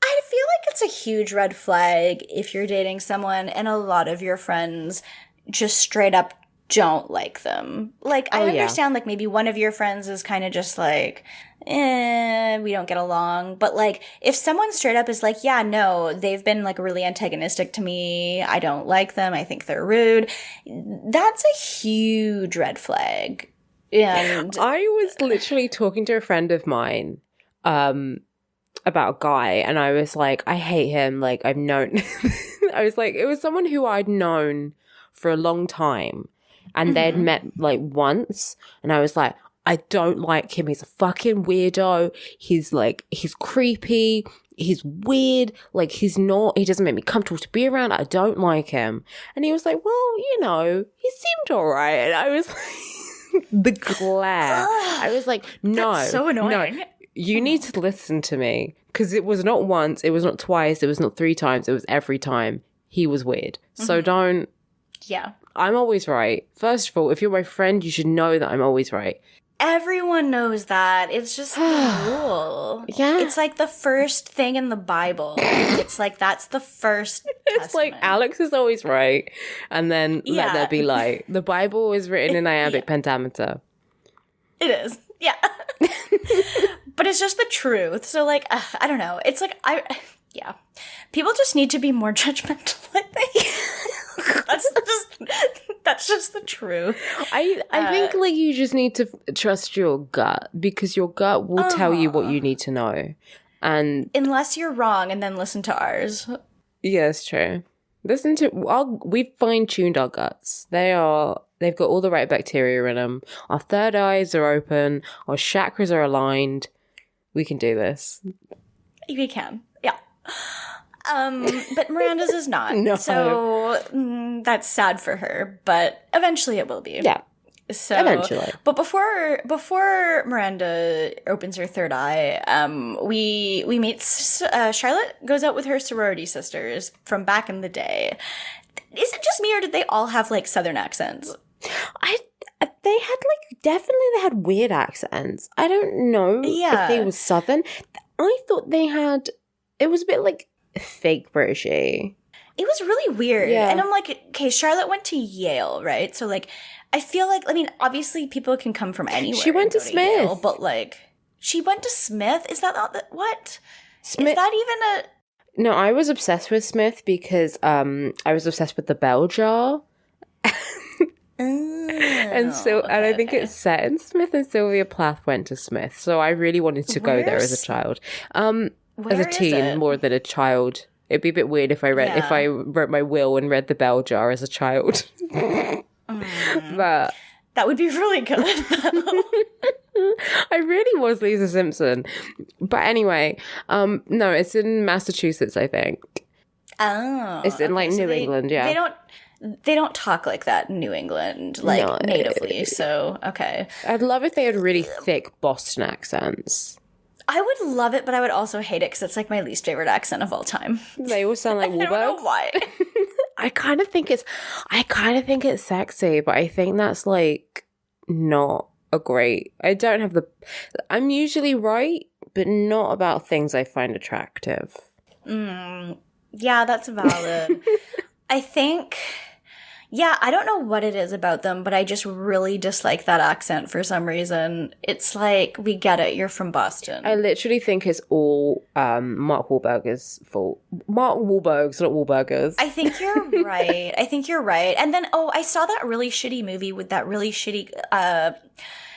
I feel like it's a huge red flag if you're dating someone and a lot of your friends just straight up don't like them. Like, I understand, like, maybe one of your friends is kind of just like, we don't get along. But, like, if someone straight up is like, yeah, no, they've been, like, really antagonistic to me, I don't like them, I think they're rude, that's a huge red flag. And I was literally talking to a friend of mine, about a guy, and I was like, I hate him, like, I've known I was like, it was someone who I'd known for a long time, and they'd met like once, and I was like, I don't like him, he's a fucking weirdo, he's creepy, he's weird, like, he doesn't make me comfortable to be around, I don't like him. And he was like, well, you know, he seemed alright. And I was like, the glare. I was like, no, that's so annoying. No. You need to listen to me, because it was not once, it was not twice, it was not 3 times, it was every time. He was weird. So don't... Yeah. I'm always right. First of all, if you're my friend, you should know that I'm always right. Everyone knows that. It's just the rule. Yeah. It's like the first thing in the Bible. It's like, that's the first It's like, Alex is always right. And then let there be light. The Bible is written in iambic pentameter. It is. Yeah. But it's just the truth. So, like, I don't know. It's like, yeah. People just need to be more judgmental, I think. That's just the truth. I think like you just need to trust your gut, because your gut will tell you what you need to know. And unless you're wrong, and then listen to ours. Yeah, it's true. We've fine-tuned our guts. They've got all the right bacteria in them. Our third eyes are open. Our chakras are aligned. We can do this. We can, yeah. But Miranda's is not. No. So that's sad for her, but eventually it will be. Yeah. So eventually. But before Miranda opens her third eye, we meet Charlotte goes out with her sorority sisters from back in the day. Is it just me, or did they all have like Southern accents? They had weird accents. I don't know if they were Southern. I thought they had. It was a bit like fake Britishy. It was really weird. Yeah. And I'm like, okay, Charlotte went to Yale, right? So like, I feel like, I mean, obviously people can come from anywhere. She went to Smith. Yale, but like, she went to Smith? Is that not what? Smith. Is that even a... No, I was obsessed with Smith because I was obsessed with the bell jar. And I think it's set in Smith, and Sylvia Plath went to Smith. So I really wanted to go there as a child. As a teen, more than a child. It'd be a bit weird if I wrote my will and read the bell jar as a child. But that would be really good. I really was Lisa Simpson. But anyway, no, it's in Massachusetts, I think. Oh. It's in like New England, yeah. They don't talk like that in New England, like natively, so okay. I'd love if they had really thick Boston accents. I would love it, but I would also hate it because it's like my least favorite accent of all time. They all sound like Wahlbergs. I don't know why. I kind of think it's sexy, but I think that's like not a great. I'm usually right, but not about things I find attractive. Yeah, that's valid. I think. Yeah, I don't know what it is about them, but I just really dislike that accent for some reason. It's like, we get it, you're from Boston. I literally think it's all Mark Wahlberg's fault. Mark Wahlberg's, not Wahlburgers. I think you're right. And then, I saw that really shitty movie with that really shitty,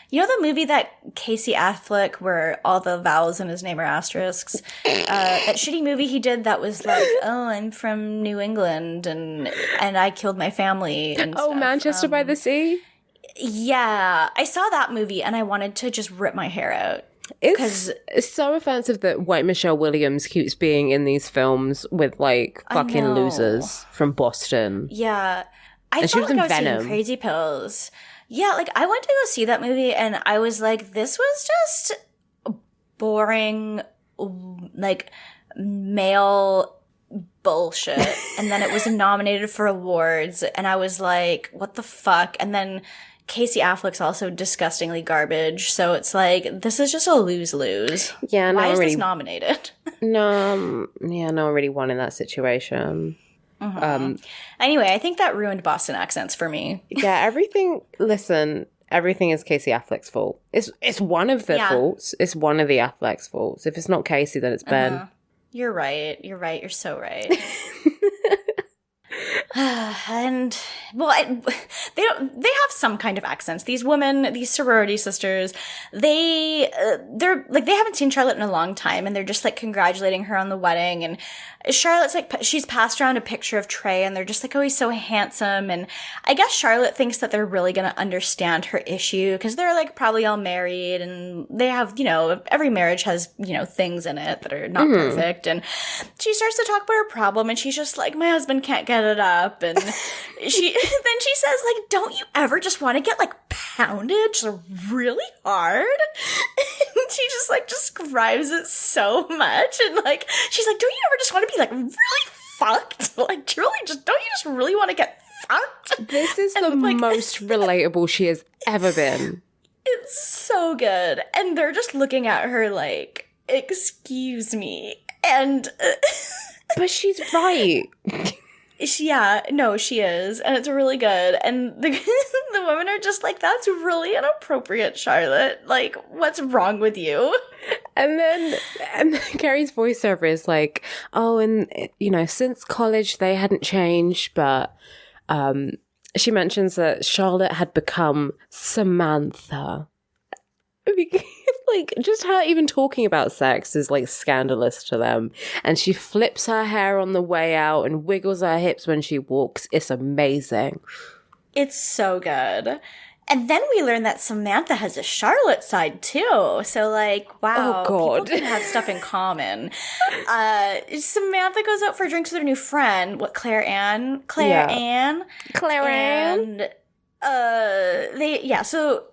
you know the movie that Casey Affleck, where all the vowels in his name are asterisks? That shitty movie he did that was like, oh, I'm from New England and I killed my family and stuff. Manchester by the Sea? Yeah. I saw that movie and I wanted to just rip my hair out. It's so offensive that white Michelle Williams keeps being in these films with like fucking losers from Boston. Yeah. I felt like I was seeing Crazy Pills. Yeah, like, I went to go see that movie, and I was like, this was just boring, like, male bullshit. And then it was nominated for awards, and I was like, what the fuck? And then Casey Affleck's also disgustingly garbage, so it's like, this is just a lose-lose. Yeah, Why is this nominated? No one really won in that situation. Anyway, I think that ruined Boston accents for me. Yeah, everything is Casey Affleck's fault. It's one of the faults. It's one of the Affleck's faults. If it's not Casey, then it's Ben. You're right. You're so right. And they have some kind of accents. These women, these sorority sisters, they're like, they haven't seen Charlotte in a long time, and they're just like congratulating her on the wedding. And Charlotte's like, she's passed around a picture of Trey, and they're just like, oh, he's so handsome. And I guess Charlotte thinks that they're really gonna understand her issue because they're like probably all married, and they have, every marriage has, things in it that are not perfect. And she starts to talk about her problem, and she's just like, my husband can't get it up. And then she says, like, don't you ever just want to get like pounded just really hard? And she just like describes it so much, and like she's like, don't you ever just want to be like really fucked? Like, don't you just really want to get fucked? This is the most relatable she has ever been. It's so good. And they're just looking at her like, excuse me. And but she's right. She is, and it's really good. And the women are just like, that's really inappropriate, Charlotte. Like, what's wrong with you? And then Carrie's voiceover is like, oh, and since college they hadn't changed, but she mentions that Charlotte had become Samantha. Like, just her even talking about sex is, like, scandalous to them. And she flips her hair on the way out and wiggles her hips when she walks. It's amazing. It's so good. And then we learn that Samantha has a Charlotte side, too. So, like, wow. Oh, God. People can have stuff in common. Samantha goes out for drinks with her new friend. What, Claire Ann? Claire Ann. And, so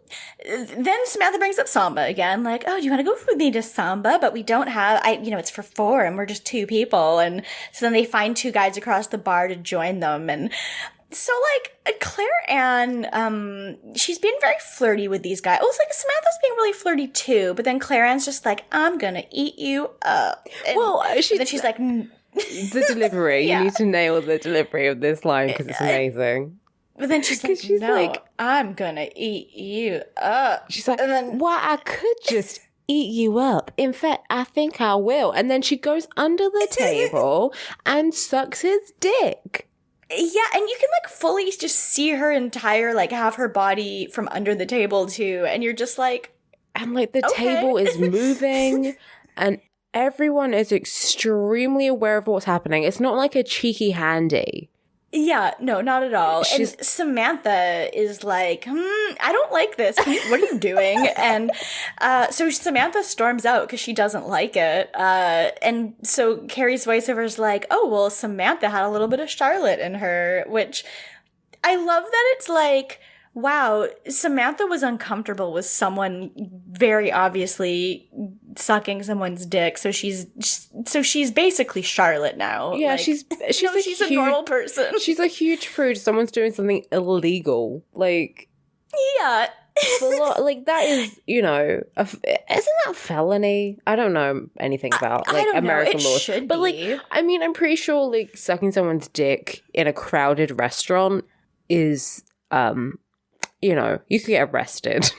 then Samantha brings up Samba again. Like, oh, do you want to go with me to Samba? But we don't have, it's for 4 and we're just 2 people. And so then they find 2 guys across the bar to join them. And so, like, Claire Ann, she's being very flirty with these guys. It was like Samantha's being really flirty too, but then Claire Ann's just like, I'm gonna eat you up. And then she's like, the delivery. You need to nail the delivery of this line because it's amazing. But then she's like, I'm gonna eat you up. She's like, and then, well, I could just eat you up. In fact, I think I will. And then she goes under the table and sucks his dick. Yeah, and you can, like, fully just see her entire, like, half her body from under the table, too. And you're just like... And, like, the table is moving, and everyone is extremely aware of what's happening. It's not like a cheeky handy. Yeah, no, not at all. And Samantha is like, I don't like this. What are you doing? And so Samantha storms out because she doesn't like it. And so Carrie's voiceover is like, oh, well, Samantha had a little bit of Charlotte in her, which I love that it's like, wow, Samantha was uncomfortable with someone very obviously sucking someone's dick, so she's basically Charlotte now. Yeah, like, she's a normal person. She's a huge prude. Someone's doing something illegal, like yeah. Like, that is, isn't that a felony? I don't know anything about American law, but be. Like, I mean, I'm pretty sure like sucking someone's dick in a crowded restaurant is you could get arrested.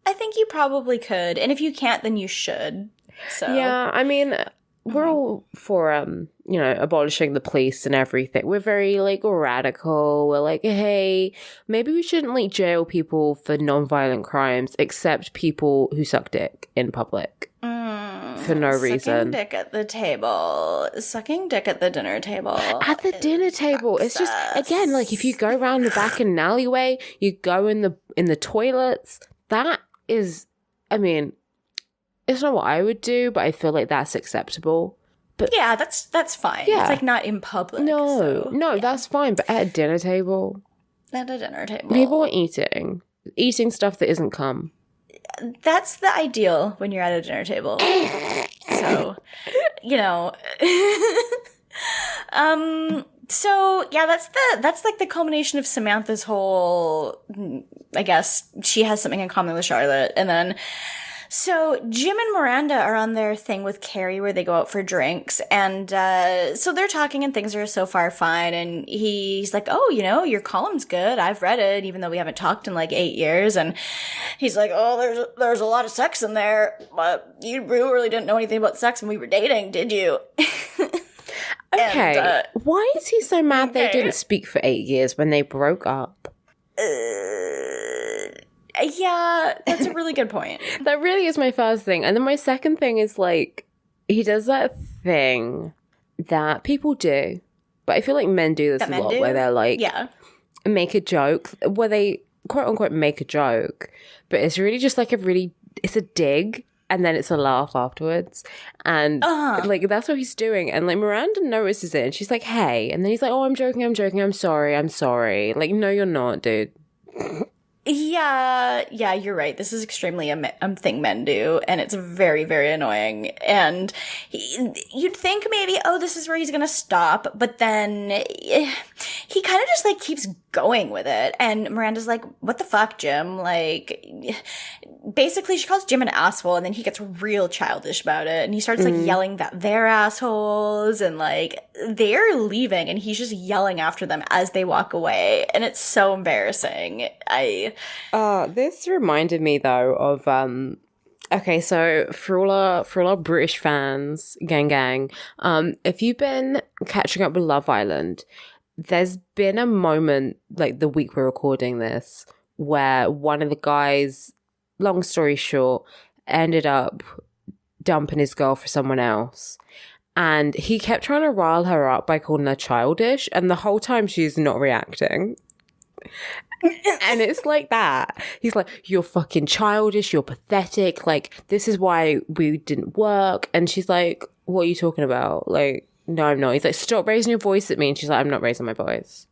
I think you probably could. And if you can't, then you should. So yeah, I mean, we're all for, abolishing the police and everything. We're very, like, radical. We're like, hey, maybe we shouldn't, like, jail people for non-violent crimes, except people who suck dick in public. For no reason. Sucking dick at the table. Sucking dick at the dinner table. At the dinner table. It's just, again, like, if you go around the back in an alleyway, you go in the toilets, that is, I mean, it's not what I would do, but I feel like that's acceptable. But yeah, that's fine. Yeah. It's, like, not in public. No, that's fine. But at a dinner table. At a dinner table. People are eating stuff that isn't cum. That's the ideal when you're at a dinner table. So, so yeah, that's like the culmination of Samantha's whole, I guess she has something in common with Charlotte. And then so Jim and Miranda are on their thing with Carrie where they go out for drinks. And so they're talking and things are so far fine. And he's like, oh, your column's good. I've read it, even though we haven't talked in like 8 years. And he's like, oh, there's a lot of sex in there. But you really didn't know anything about sex when we were dating, did you? Okay. And, why is he so mad they didn't speak for 8 years when they broke up? Yeah, that's a really good point. That really is my first thing. And then my second thing is, like, he does that thing that people do, but I feel like men do this a lot, where they're like, make a joke, where they quote unquote make a joke, but it's really just like it's a dig, and then it's a laugh afterwards. And like, that's what he's doing. And like, Miranda notices it and she's like, hey. And then he's like, oh, I'm joking. I'm sorry. Like, no, you're not, dude. Yeah, you're right. This is extremely a thing men do, and it's very, very annoying. And you'd think maybe, oh, this is where he's gonna stop, but then he kind of just like keeps going with it. And Miranda's like, what the fuck, Jim? Like, basically she calls Jim an asshole, and then he gets real childish about it, and he starts like yelling that they're assholes, and like they're leaving, and he's just yelling after them as they walk away, and it's so embarrassing. This reminded me though of okay, so for all our British fans, gang, if you've been catching up with Love Island, there's been a moment, like the week we're recording this, where one of the guys, long story short, ended up dumping his girl for someone else. And he kept trying to rile her up by calling her childish, and the whole time she's not reacting. And it's like that. He's like, you're fucking childish, you're pathetic, like, this is why we didn't work. And she's like, what are you talking about? Like, no, I'm not. He's like, stop raising your voice at me. And she's like, I'm not raising my voice.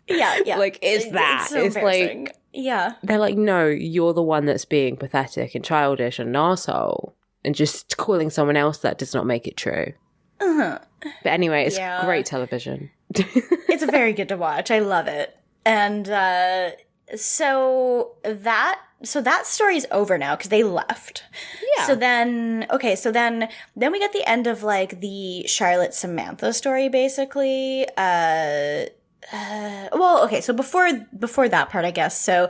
Yeah. Like, it's that. It's like, yeah. They're like, no, you're the one that's being pathetic and childish and an arsehole. And just calling someone else that does not make it true. Uh-huh. But anyway, it's great television. It's very good to watch. I love it. And so that story's over now because they left. Yeah. So then we get the end of like the Charlotte Samantha story, basically. So before that part, I guess. So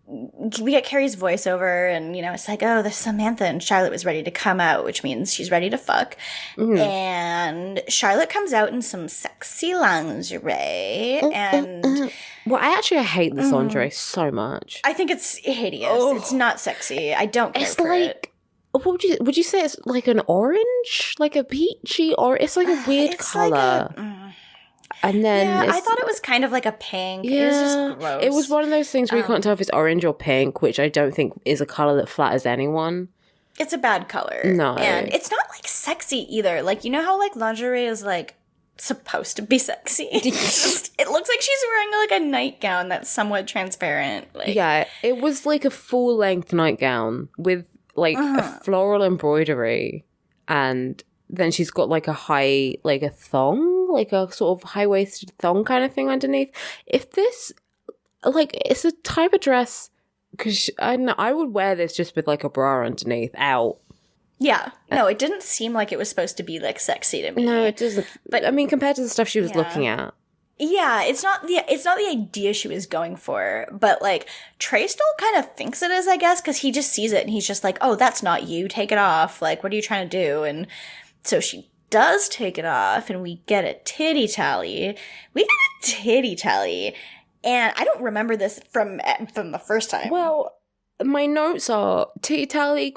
we get Carrie's voiceover, and it's like, oh, the Samantha and Charlotte was ready to come out, which means she's ready to fuck. Mm-hmm. And Charlotte comes out in some sexy lingerie, and well, I hate this lingerie so much. I think it's hideous. Oh. It's not sexy. I don't care for it. What would you say? It's like an orange, like a peachy, or it's like a weird color. And then I thought it was kind of like a pink. Yeah, it was just gross. It was one of those things where you can't tell if it's orange or pink, which I don't think is a color that flatters anyone. It's a bad color. No. And it's not like sexy either. Like, you know how like lingerie is like supposed to be sexy? It looks like she's wearing like a nightgown that's somewhat transparent. Like, yeah, it was like a full length nightgown with like a floral embroidery, and then she's got like a thong, like a sort of high-waisted thong kind of thing underneath. If this, like, it's a type of dress, because I would wear this just with like a bra underneath out. Yeah. No, it didn't seem like it was supposed to be like sexy to me. No, it doesn't. But I mean, compared to the stuff she was looking at. Yeah, it's not the idea she was going for, but like Trey still kind of thinks it is, I guess, because he just sees it and he's just like, oh, that's not you, take it off. Like, what are you trying to do? And so she does take it off, and we get a titty tally. And I don't remember this from the first time. Well, my notes are titty tally ?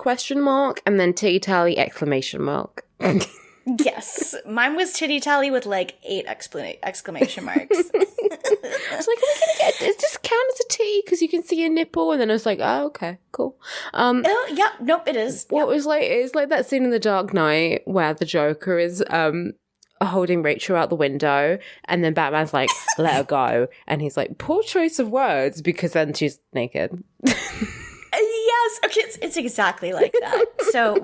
And then titty tally ! Yes, mine was titty tally with like 8 exclamation marks. I was like, are we gonna does this count as a titty? Because you can see a nipple, and then I was like, oh, okay, cool. Oh, yeah, nope, it is. What was like, it's like that scene in The Dark Knight where the Joker is holding Rachel out the window, and then Batman's like, let her go, and he's like, poor choice of words, because then she's naked. Yes, okay, it's exactly like that. So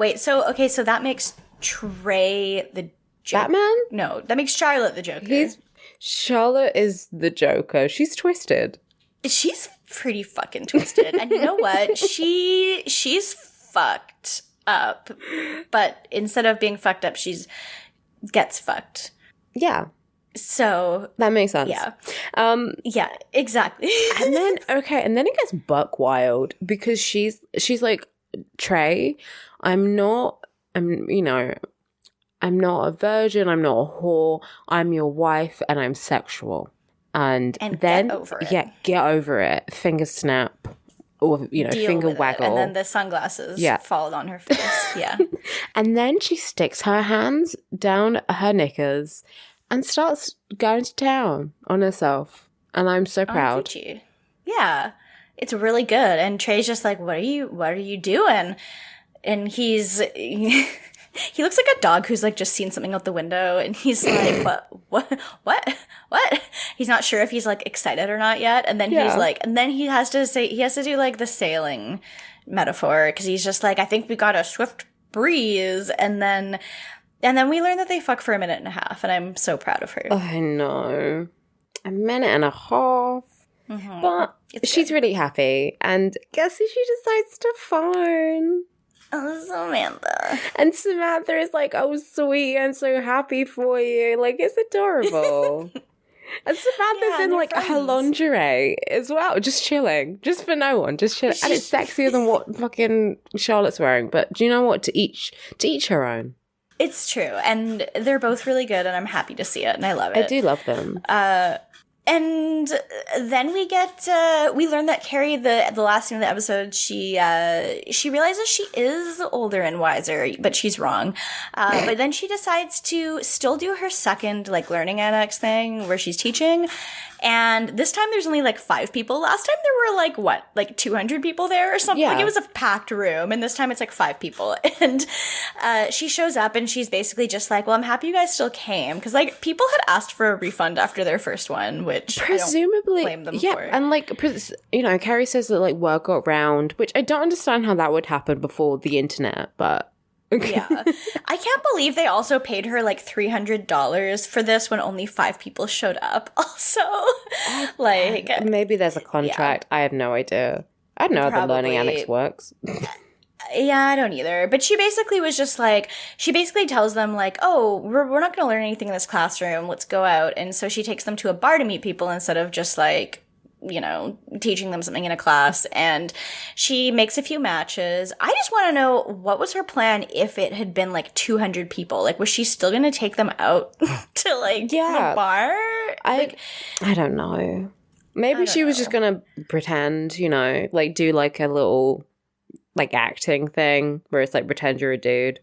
that makes Trey the Joker. Batman? No, that makes Charlotte the Joker. Charlotte is the Joker. She's twisted. She's pretty fucking twisted. And you know what? She's fucked up. But instead of being fucked up, gets fucked. Yeah. So that makes sense. Yeah. Yeah, exactly. And then it gets buck wild, because she's like, Trey, I'm not a virgin, I'm not a whore, I'm your wife, and I'm sexual. And then, get over it. Yeah, get over it. Finger snap, or, Deal finger waggle. And then the sunglasses fall on her face. Yeah. And then she sticks her hands down her knickers and starts going to town on herself. And I'm so proud. Yeah. It's really good. And Trey's just like, what are you doing? And he looks like a dog who's like just seen something out the window, and he's like, what? He's not sure if he's like excited or not yet. And then he's like, and then he has to do like the sailing metaphor, because he's just like, I think we got a swift breeze. And then we learn that they fuck for a minute and a half, and I'm so proud of her. I know. A minute and a half. Mm-hmm. But she's really happy, and guess who she decides to phone? Oh, Samantha. And Samantha is like, oh, sweet, I'm so happy for you. Like, it's adorable. And Samantha's in like her lingerie as well, just chilling, just for no one, just chilling. And it's sexier than what fucking Charlotte's wearing. But do you know what? To each her own. It's true. And they're both really good, and I'm happy to see it, and I love it. I do love them. And then we learn that Carrie, the last scene of the episode, she realizes she is older and wiser, but she's wrong. But then she decides to still do her second, like, learning annex thing where she's teaching. And this time there's only, like, 5 people. Last time there were, like, what? Like 200 people there or something? Yeah. Like, it was a packed room. And this time it's, like, 5 people. And she shows up and she's basically just like, well, I'm happy you guys still came. Because, like, people had asked for a refund after their first one, which presumably, I don't blame them yeah, for. and, like, you know, Carrie says that, like, word got round, which I don't understand how that would happen before the internet, but... Yeah. I can't believe they also paid her like $300 for this when only 5 people showed up. Also, like, maybe there's a contract. Yeah. I have no idea. I don't know how the learning annex works. Yeah, I don't either. But she basically was just like, she basically tells them like, oh, we're not going to learn anything in this classroom. Let's go out. And so she takes them to a bar to meet people instead of just like, you know, teaching them something in a class. And she makes a few matches. I just want to know, what was her plan if it had been like 200 people? Like, was she still going to take them out to like the bar? I don't know. Maybe she was just going to pretend, you know, like do like a little like acting thing where it's like pretend you're a dude.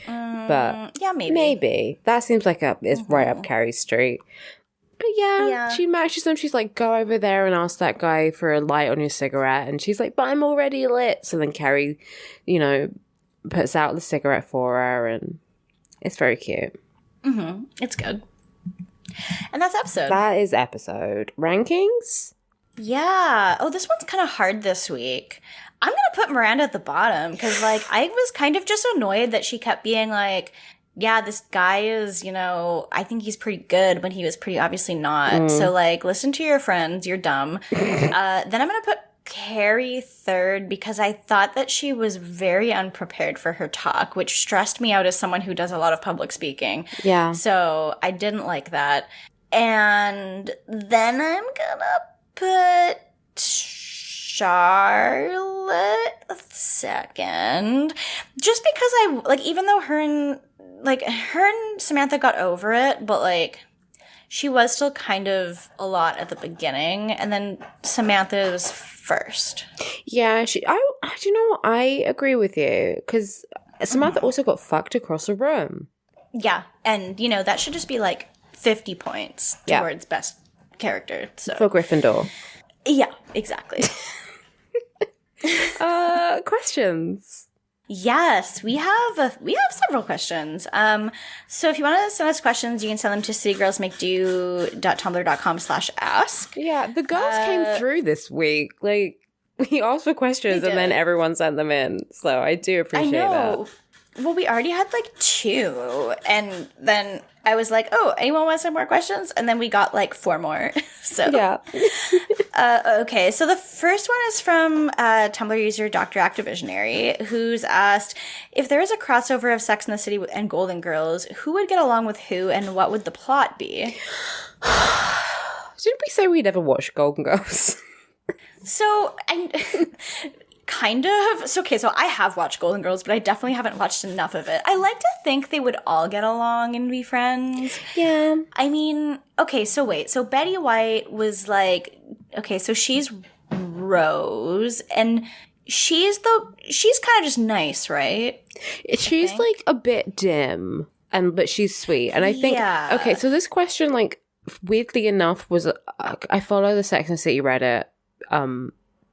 But yeah, maybe that seems like it's right up Carrie's street. But yeah, she matches them. She's like, go over there and ask that guy for a light on your cigarette. And she's like, but I'm already lit. So then Carrie, you know, puts out the cigarette for her, and it's very cute. Mm-hmm. It's good. And that's episode. That is episode. Rankings? Yeah. Oh, this one's kind of hard this week. I'm going to put Miranda at the bottom because, like, I was kind of just annoyed that she kept being like, yeah, this guy is, you know, I think he's pretty good when he was pretty obviously not. So, like, listen to your friends. You're dumb. Then I'm going to put Carrie third because I thought that she was very unprepared for her talk, which stressed me out as someone who does a lot of public speaking. Yeah. So I didn't like that. And then I'm going to put Charlotte second. Just because even though her and Samantha got over it, but, like, she was still kind of a lot at the beginning, and then Samantha was first. Yeah, you know, I agree with you, because Samantha also got fucked across the room. Yeah, and, you know, that should just be, like, 50 points towards best character. So. For Gryffindor. Yeah, exactly. Questions? Yes, we have several questions. So if you want to send us questions, you can send them to citygirlsmakedo.tumblr.com/ask. Yeah, the girls came through this week. Like, we asked for questions and then everyone sent them in. So I do appreciate that. Well, we already had like 2, and then I was like, oh, anyone want to send more questions? And then we got like 4 more. So yeah. Okay, so the first one is from Tumblr user Dr. Activisionary, who's asked, if there is a crossover of Sex and the City and Golden Girls, who would get along with who, and what would the plot be? Didn't we say we never watched Golden Girls? So, kind of. So, okay, so I have watched Golden Girls, but I definitely haven't watched enough of it. I like to think they would all get along and be friends. Yeah. I mean, okay, so wait. So Betty White was like, okay, so she's Rose, and she's kind of just nice, right? She's like a bit dim, but she's sweet. And I think, okay, so this question, like, weirdly enough, was, I follow the Sex and the City Reddit,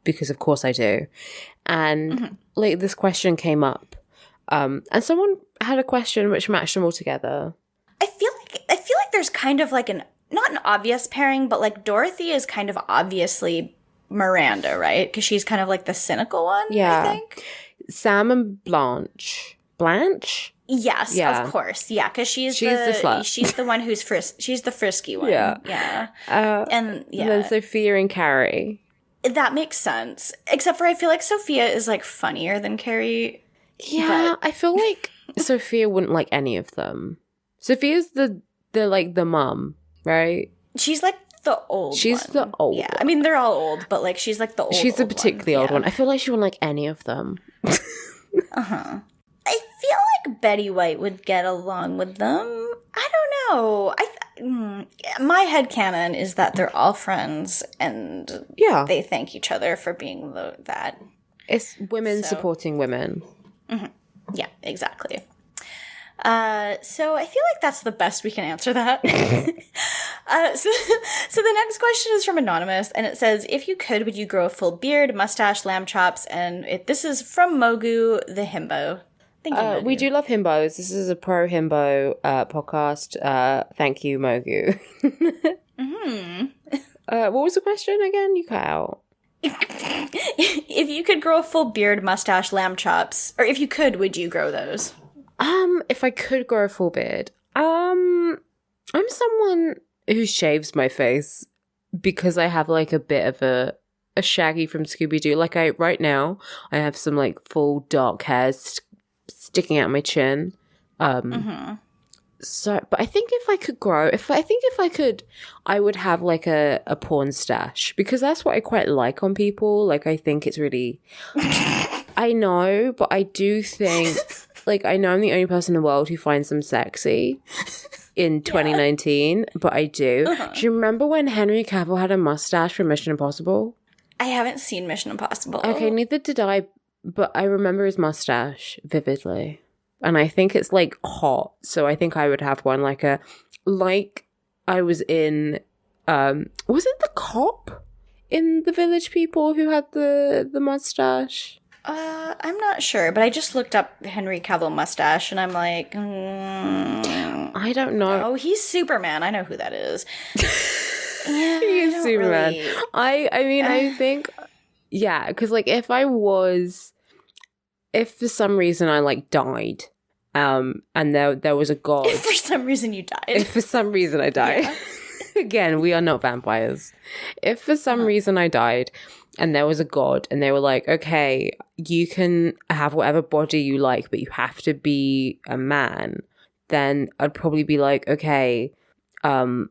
because of course I do. And like this question came up. And someone had a question which matched them all together. I feel like there's kind of like not an obvious pairing, but like Dorothy is kind of obviously Miranda, right? Because she's kind of like the cynical one, I think. Sam and Blanche. Blanche? Yes, of course. Yeah, because she's the slut. She's the one who's she's the frisky one. Yeah. And then Sophia and Carrie. That makes sense. Except for I feel like Sophia is, like, funnier than Carrie. Yeah, I feel like Sophia wouldn't like any of them. Sophia's the mum, right? She's, like, the old She's one. the old one. I mean, they're all old, but, like, she's, like, the old She's the particularly old one. I feel like she wouldn't like any of them. I feel like Betty White would get along with them. I don't know. My headcanon is that they're all friends and they thank each other for being that. It's women supporting women. Mm-hmm. Yeah, exactly. So I feel like that's the best we can answer that. So the next question is from Anonymous, and it says, if you could, would you grow a full beard, mustache, lamb chops? And this is from Mogu the Himbo. Thank you, Mogu. We do love himbos. This is a pro himbo podcast. Thank you, Mogu. Mm-hmm. What was the question again? You cut out. If you could grow a full beard, mustache, lamb chops, or if you could, would you grow those? If I could grow a full beard, I'm someone who shaves my face because I have like a bit of a Shaggy from Scooby-Doo. Like right now, I have some like full dark hairs sticking out my chin. So, but I think if I could grow, if I could, I would have like a porn stash because that's what I quite like on people. Like, I think it's really, I know, but I do think, like, I know I'm the only person in the world who finds them sexy in 2019, but I do. Do you remember when Henry Cavill had a mustache for Mission Impossible? I haven't seen Mission Impossible. Okay, neither did I, but I remember his mustache vividly. And I think it's like hot, so I think I would have one like I was in, was it the cop in The Village People who had the mustache? I'm not sure, but I just looked up Henry Cavill mustache, and I'm like, I don't know. Oh, he's Superman. I know who that is. Yeah, he's Superman. Really... I mean, I think, yeah, because like if for some reason I like died, and there was a god. If for some reason you died. If for some reason I died. Yeah. Again, we are not vampires. If for some reason I died and there was a god and they were like, okay, you can have whatever body you like, but you have to be a man, then I'd probably be like, okay, I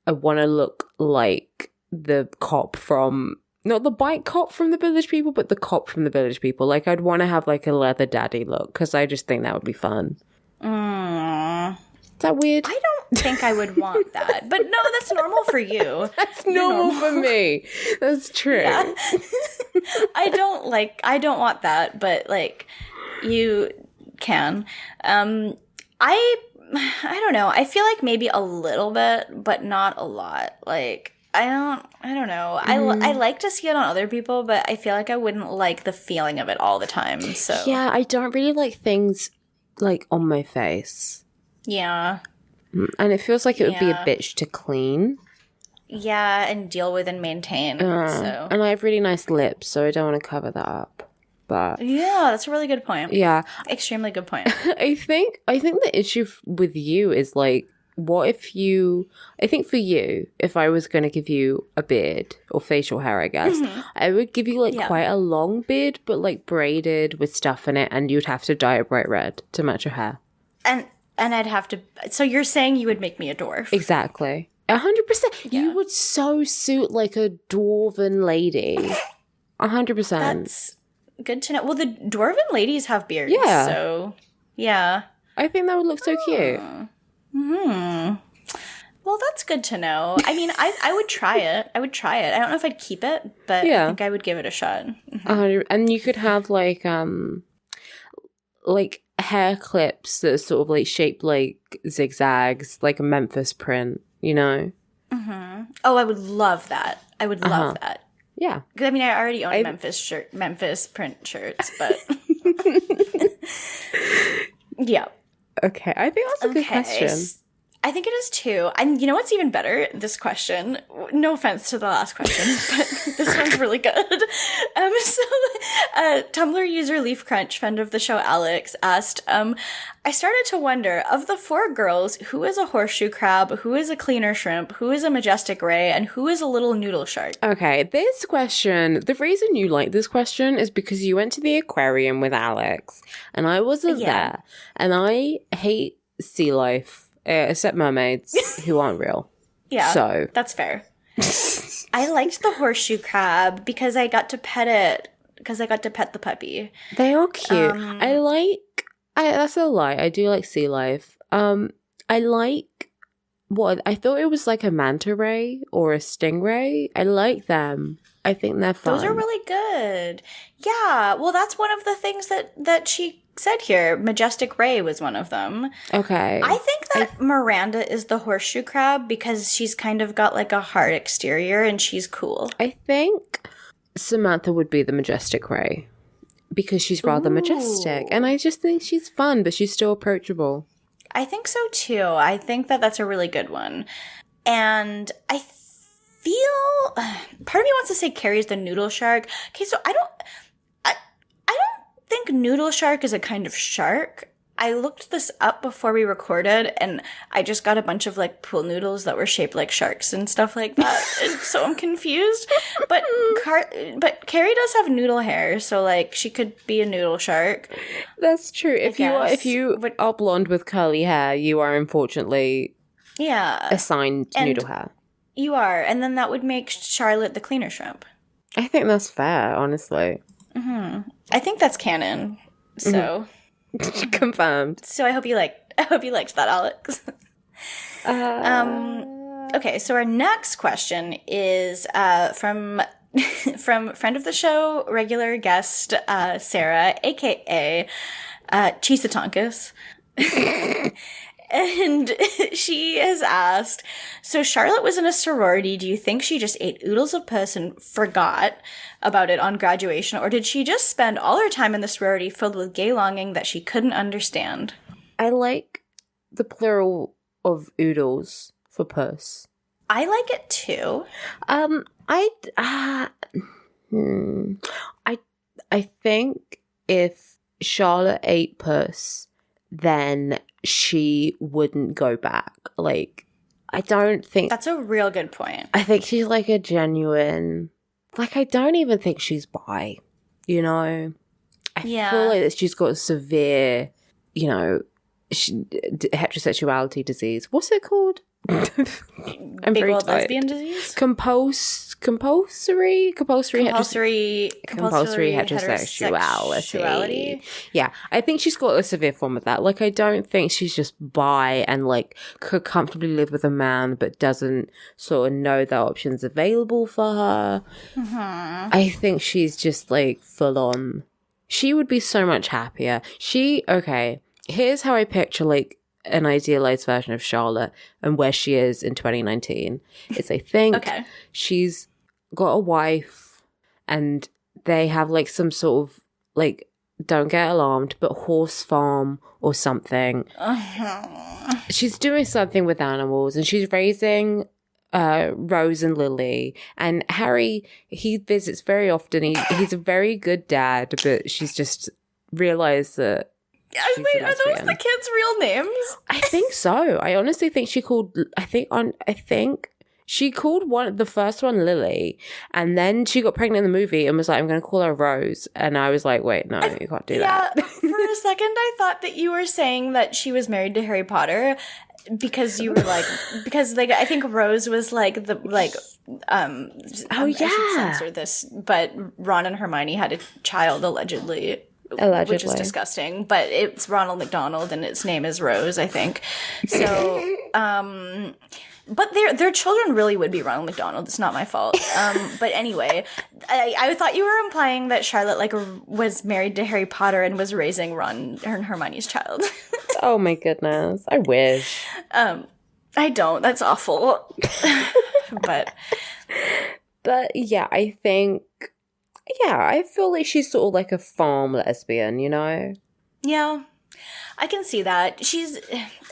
want to look like the cop from, not the bike cop from The Village People, but the cop from The Village People. Like, I'd want to have like a leather daddy look because I just think that would be fun. Is that weird? I don't think I would want that. But no, that's normal for you. That's normal for me. That's true. Yeah. I don't want that, but like you can. I don't know. I feel like maybe a little bit, but not a lot. Like I don't know. I like to see it on other people, but I feel like I wouldn't like the feeling of it all the time. So yeah, I don't really like things like on my face. Yeah. And it feels like it would be a bitch to clean. Yeah, and deal with and maintain. So. And I have really nice lips, so I don't want to cover that up. But yeah, that's a really good point. Yeah. Extremely good point. I think the issue with you is like, what if you, I think for you, if I was going to give you a beard or facial hair, I guess, I would give you like quite a long beard, but like braided with stuff in it, and you'd have to dye it bright red to match your hair. And I'd have to, so you're saying you would make me a dwarf? Exactly. 100%. Yeah. You would so suit like a dwarven lady. 100%. That's good to know. Well, the dwarven ladies have beards. Yeah. So, yeah. I think that would look so cute. Well, that's good to know. I mean, I would try it. I don't know if I'd keep it, but I think I would give it a shot. And you could have like hair clips that are sort of like shaped like zigzags, like a Memphis print, you know? Oh, I would love that. I would love that. Yeah. I mean, I already own Memphis print shirts, but yeah. Okay, I think that's a good question. I think it is too. And you know what's even better? This question. No offense to the last question, but this one's really good. Tumblr user Leaf Crunch, friend of the show Alex, asked, I started to wonder, of the four girls, who is a horseshoe crab, who is a cleaner shrimp, who is a majestic ray, and who is a little noodle shark? Okay, this question, the reason you like this question is because you went to the aquarium with Alex, and I wasn't there, and I hate sea life. Except mermaids who aren't real. Yeah, so that's fair. I liked the horseshoe crab because I got to pet it. Because I got to pet the puppy. They are cute. I like That's a lie. I do like sea life. I like what I thought it was like a manta ray or a stingray. I like them. I think they're fun. Those are really good. Yeah. Well, that's one of the things that she said here. Majestic ray was one of them. Okay. I think that Miranda is the horseshoe crab because she's kind of got like a hard exterior and she's cool. I think Samantha would be the majestic ray because she's rather majestic, and I just think she's fun, but she's still approachable. I think so too. I think that that's a really good one. And I feel part of me wants to say Carrie's the noodle shark. Okay, so I don't think noodle shark is a kind of shark. I looked this up before we recorded, and I just got a bunch of like pool noodles that were shaped like sharks and stuff like that. And so I'm confused. But Carrie does have noodle hair, so like she could be a noodle shark. That's true. If you are blonde with curly hair, you are unfortunately assigned noodle hair. You are, and then that would make Charlotte the cleaner shrimp. I think that's fair, honestly. Mm-hmm. I think that's canon. So. Confirmed. So I hope you liked that, Alex. Okay, so our next question is from friend of the show, regular guest Sarah, aka Chisatonkus. And she has asked, so Charlotte was in a sorority. Do you think she just ate oodles of piss and forgot about it on graduation? Or did she just spend all her time in the sorority filled with gay longing that she couldn't understand? I like the plural of oodles for puss. I like it too. I think if Charlotte ate puss, then she wouldn't go back. Like, I don't think... That's a real good point. I think she's like a genuine... Like, I don't even think she's bi, you know? I feel like that she's got a severe, you know, heterosexuality disease. What's it called? I'm Big very old tired. lesbian disease? Compulsory heterosexuality. Yeah, I think she's got a severe form of that. Like, I don't think she's just bi and like could comfortably live with a man but doesn't sort of know the options available for her. Mm-hmm. I think she's just like full on. She would be so much happier. Here's how I picture like an idealized version of Charlotte and where she is in 2019 is I think she's got a wife and they have like some sort of like, don't get alarmed, but horse farm or something. Uh-huh. She's doing something with animals and she's raising Rose and Lily, and Harry, he visits very often. He's a very good dad, but she's just realized that wait, are those the kids' real names? I think so. I honestly think she called. I think she called the first one Lily, and then she got pregnant in the movie and was like, "I'm going to call her Rose." And I was like, "Wait, no, you can't do that." For a second, I thought that you were saying that she was married to Harry Potter because you were like, because like I think Rose was like the like. I should censor this, but Ron and Hermione had a child allegedly. Which is disgusting, but it's Ronald McDonald and its name is Rose, I think. So, but their children really would be Ronald McDonald. It's not my fault. But anyway, I thought you were implying that Charlotte like was married to Harry Potter and was raising Ron and Hermione's child. Oh my goodness, I wish. I don't. That's awful. but yeah, I think. Yeah, I feel like she's sort of like a farm lesbian, you know? Yeah, I can see that.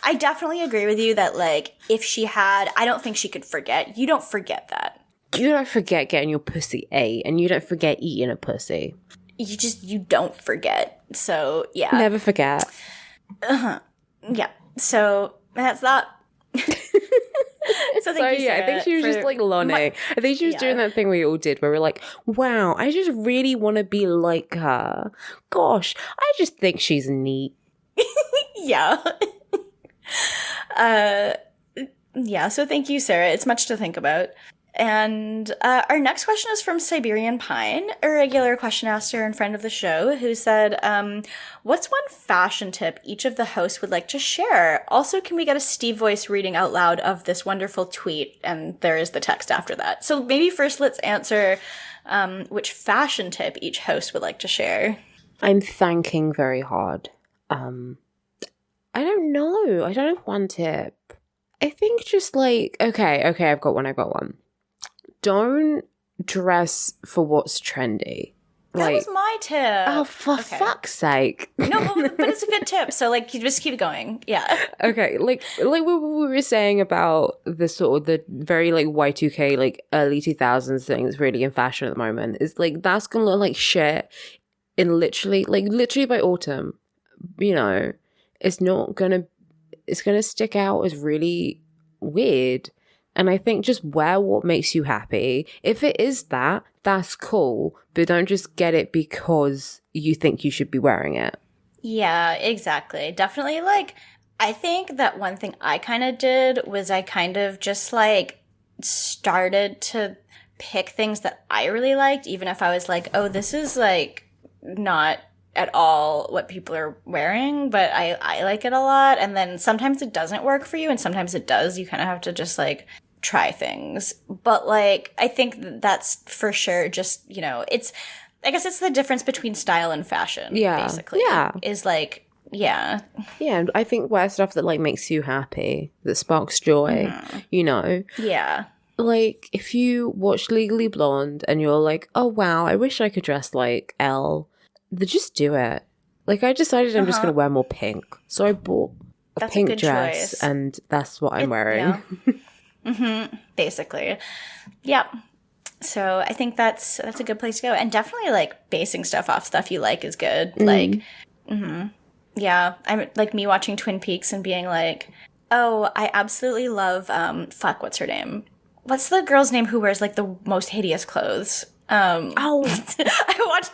I definitely agree with you that, like, if she had, I don't think she could forget. You don't forget that. You don't forget getting your pussy ate, and you don't forget eating a pussy. You don't forget. So, yeah. Never forget. Uh-huh. Yeah. So, that's that. So thank you, Sarah, I think she was just like Lonnie. I think she was doing that thing we all did where we're like, wow, I just really want to be like her. Gosh, I just think she's neat. Yeah. Yeah, so thank you, Sarah. It's much to think about. And our next question is from Siberian Pine, a regular question asker and friend of the show, who said, what's one fashion tip each of the hosts would like to share? Also, can we get a Steve voice reading out loud of this wonderful tweet? And there is the text after that. So maybe first let's answer which fashion tip each host would like to share. I'm thinking very hard. I don't know. I don't have one tip. I think just like, okay, I've got one. Don't dress for what's trendy. That was my tip. Oh, for fuck's sake. No, but it's a good tip. So, like, you just keep going. Yeah. Okay, like what we were saying about the sort of the very, like, Y2K, like, early 2000s thing that's really in fashion at the moment. Is like, that's gonna look like shit in literally by autumn. You know, it's gonna stick out as really weird. And I think just wear what makes you happy. If it is that, that's cool. But don't just get it because you think you should be wearing it. Yeah, exactly. Definitely, like, I think that one thing I kind of did was I kind of just, like, started to pick things that I really liked, even if I was like, oh, this is, like, not at all what people are wearing, but I like it a lot. And then sometimes it doesn't work for you, and sometimes it does. You kind of have to just, like, try things. But, like, I think that's for sure just, you know, I guess it's the difference between style and fashion, basically. Yeah. Is, like, yeah. Yeah, and I think wear stuff that, like, makes you happy, that sparks joy, you know? Yeah. Like, if you watch Legally Blonde and you're like, oh, wow, I wish I could dress like Elle, then just do it. Like, I decided I'm just going to wear more pink. So I bought a pink dress, choice. And that's what I'm wearing. Yeah. Basically. Yep. So I think that's a good place to go. And definitely, like, basing stuff off stuff you like is good. Like, yeah. I'm, like, me watching Twin Peaks and being like, oh, I absolutely love, what's her name? What's the girl's name who wears, like, the most hideous clothes? I watched...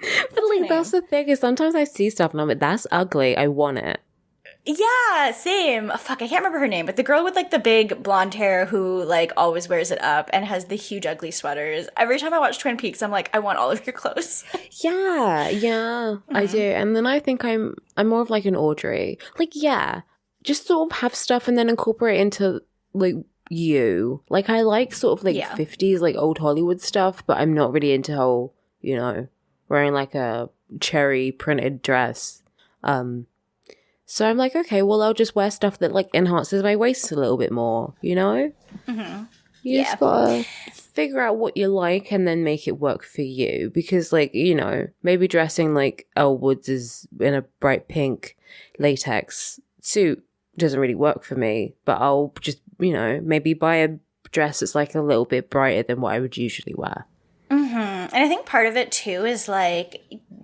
But, like, that's the thing, is sometimes I see stuff and I'm like, that's ugly, I want it. Yeah, same. Fuck, I can't remember her name, but the girl with, like, the big blonde hair who, like, always wears it up and has the huge ugly sweaters. Every time I watch Twin Peaks, I'm like, I want all of your clothes. Yeah, I do. And then I think I'm more of, like, an Audrey. Like, yeah, just sort of have stuff and then incorporate into, like, you. Like, I like sort of, like, 50s, like, old Hollywood stuff, but I'm not really into whole, you know, wearing, like, a cherry printed dress. So I'm like, okay, well, I'll just wear stuff that, like, enhances my waist a little bit more, you know? You just gotta figure out what you like and then make it work for you. Because, like, you know, maybe dressing like Elle Woods is in a bright pink latex suit doesn't really work for me. But I'll just, you know, maybe buy a dress that's, like, a little bit brighter than what I would usually wear. And I think part of it, too, is, like,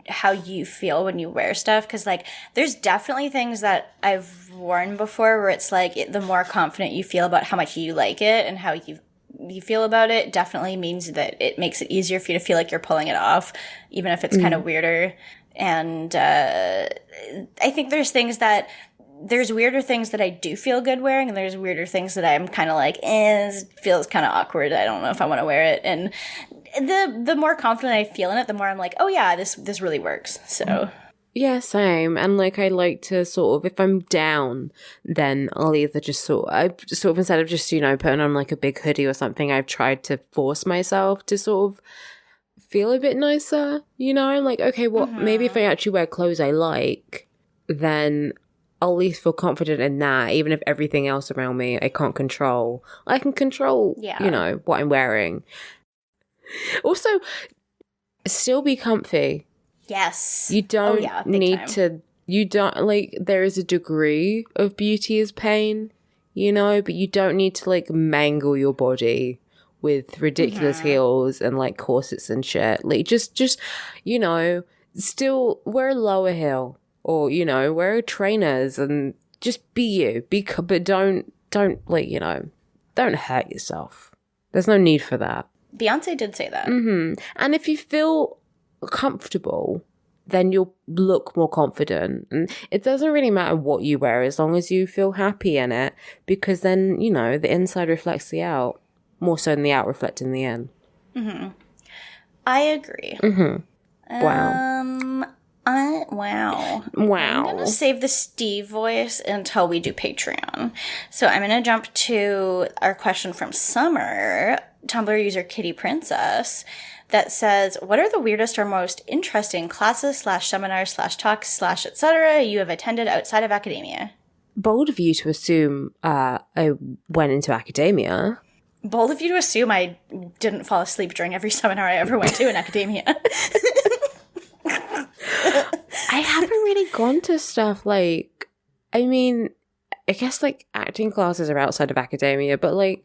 how you feel when you wear stuff. Because, like, there's definitely things that I've worn before where it's, like, the more confident you feel about how much you like it and how you feel about it definitely means that it makes it easier for you to feel like you're pulling it off, even if it's kind of weirder. And I think there's weirder things that I do feel good wearing, and there's weirder things that I'm kind of like, this feels kind of awkward. I don't know if I want to wear it. And the more confident I feel in it, the more I'm like, oh yeah, this really works. So yeah, same. And, like, I like to sort of, if I'm down, then I'll either just instead of just, you know, putting on, like, a big hoodie or something, I've tried to force myself to sort of feel a bit nicer, you know? I'm like, okay, well, maybe if I actually wear clothes I like, then I'll at least feel confident in that, even if everything else around me I can't control. I can control, you know, what I'm wearing. Also, still be comfy. Yes. You don't need to, like, there is a degree of beauty is pain, you know, but you don't need to, like, mangle your body with ridiculous heels and, like, corsets and shit. Like, just, you know, still wear a lower heel or, you know, wear trainers and just be you. But don't, like, you know, don't hurt yourself. There's no need for that. Beyonce did say that. And if you feel comfortable, then you'll look more confident. And it doesn't really matter what you wear as long as you feel happy in it, because then, you know, the inside reflects the out. more so than the out reflecting the in. I agree. Wow. Wow. Wow. I'm going to save the Steve voice until we do Patreon. So I'm going to jump to our question from Summer, Tumblr user Kitty Princess, that says, what are the weirdest or most interesting classes / seminars / talks / etc. you have attended outside of academia? Bold of you to assume I went into academia. Bold of you to assume I didn't fall asleep during every seminar I ever went to in academia. I haven't really gone to stuff like, I mean, I guess like acting classes are outside of academia, but like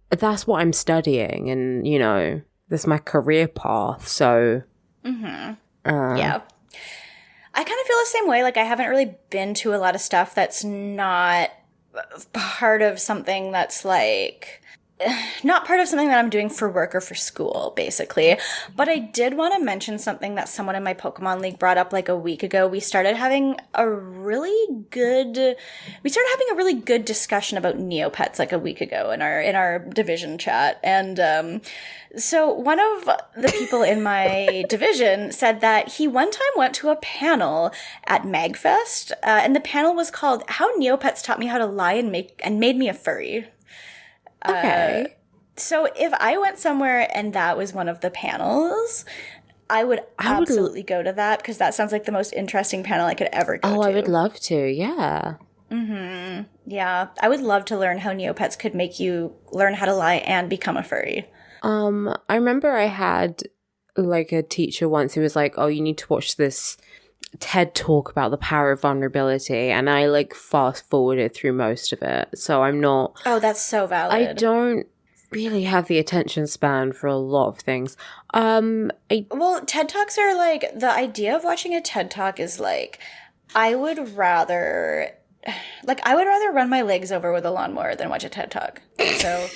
that's what I'm studying, and you know, that's my career path. So, yeah, I kind of feel the same way. Like I haven't really been to a lot of stuff that's not part of something that's like. Not part of something that I'm doing for work or for school, basically. But I did want to mention something that someone in my Pokemon League brought up like a week ago. We started having a really good discussion about Neopets like a week ago in our division chat. And so one of the people in my division said that he one time went to a panel at MagFest, and the panel was called "How Neopets Taught Me How to Lie and Made Me a Furry." okay. So if I went somewhere and that was one of the panels, I would absolutely go to that, because that sounds like the most interesting panel I could ever go to. Oh, I would love to, yeah. Yeah, I would love to learn how Neopets could make you learn how to lie and become a furry. I remember I had like a teacher once who was like, oh, you need to watch this TED talk about the power of vulnerability, and I like fast forwarded through most of it, so I'm not. Oh, that's so valid. I don't really have the attention span for a lot of things. Well, TED Talks are like, the idea of watching a TED Talk is like, I would rather run my legs over with a lawnmower than watch a TED Talk. So,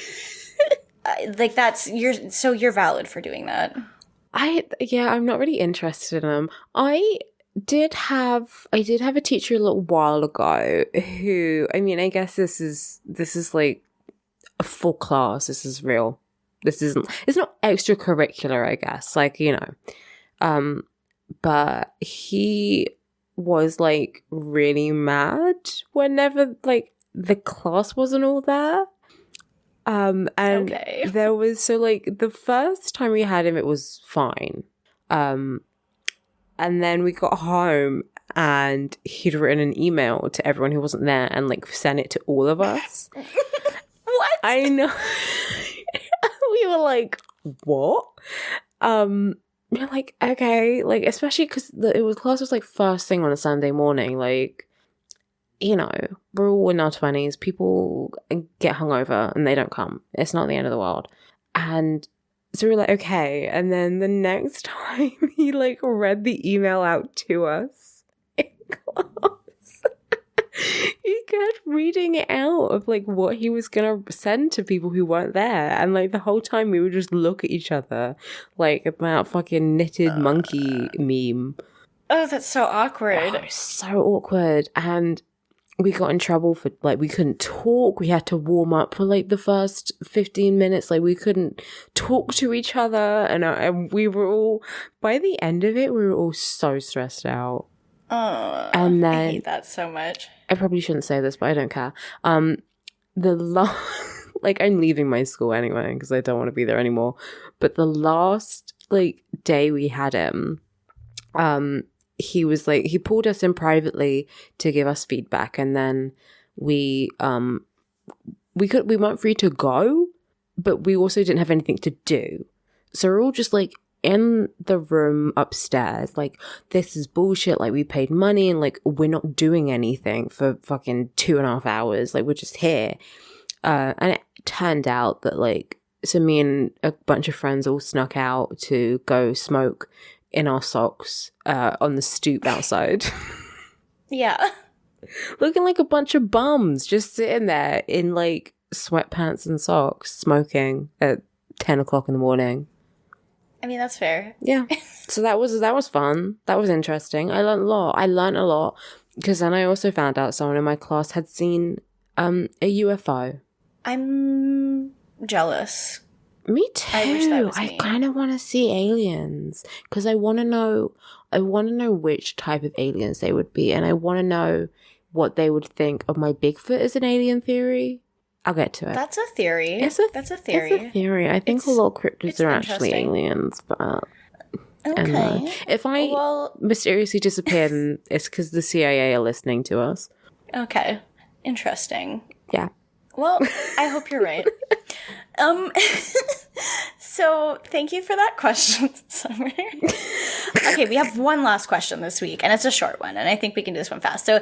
like you're valid for doing that. I'm not really interested in them. I did have a teacher a little while ago who, I mean, I guess this is like a full class. This is real. It's not extracurricular, I guess. Like, you know, but he was like really mad whenever like the class wasn't all there. And okay. There was, so like the first time we had him, it was fine. And then we got home and he'd written an email to everyone who wasn't there and like sent it to all of us. What? I know. We were like, what? We're like, okay, like, especially because class was like first thing on a Sunday morning. Like, you know, we're all in our 20s. People get hungover and they don't come. It's not the end of the world. And so we were like, okay. And then the next time he like read the email out to us in class. He kept reading it out of like what he was gonna send to people who weren't there, and like the whole time we would just look at each other like about fucking knitted monkey meme. Oh, that's so awkward. Oh, so awkward. And we got in trouble for like we couldn't talk. We had to warm up for like the first 15 minutes. Like we couldn't talk to each other, and we were all, by the end of it, we were all so stressed out. Oh, and then I hate that so much. I probably shouldn't say this, but I don't care. Like I'm leaving my school anyway because I don't want to be there anymore. But the last like day we had him, he was like, he pulled us in privately to give us feedback, and then we weren't free to go, but we also didn't have anything to do. So we're all just like in the room upstairs, like, this is bullshit, like we paid money and like we're not doing anything for fucking 2.5 hours, like we're just here. And it turned out that like, so me and a bunch of friends all snuck out to go smoke in our socks on the stoop outside. Yeah. Looking like a bunch of bums just sitting there in like sweatpants and socks smoking at 10 o'clock in the morning. I mean, that's fair. Yeah. So that was fun. That was interesting. I learned a lot because then I also found out someone in my class had seen a UFO. I'm jealous. Me too. I wish that was me. I kind of want to see aliens because I want to know which type of aliens they would be, and I want to know what they would think of my Bigfoot as an alien theory. I'll get to it. That's a theory. That's a theory. It's a theory. I think a lot of cryptids are actually aliens, but okay. If I mysteriously disappear, then it's because the CIA are listening to us. Okay. Interesting. Yeah. Well, I hope you're right. So thank you for that question, Summer. Okay, we have one last question this week, and it's a short one, and I think we can do this one fast. So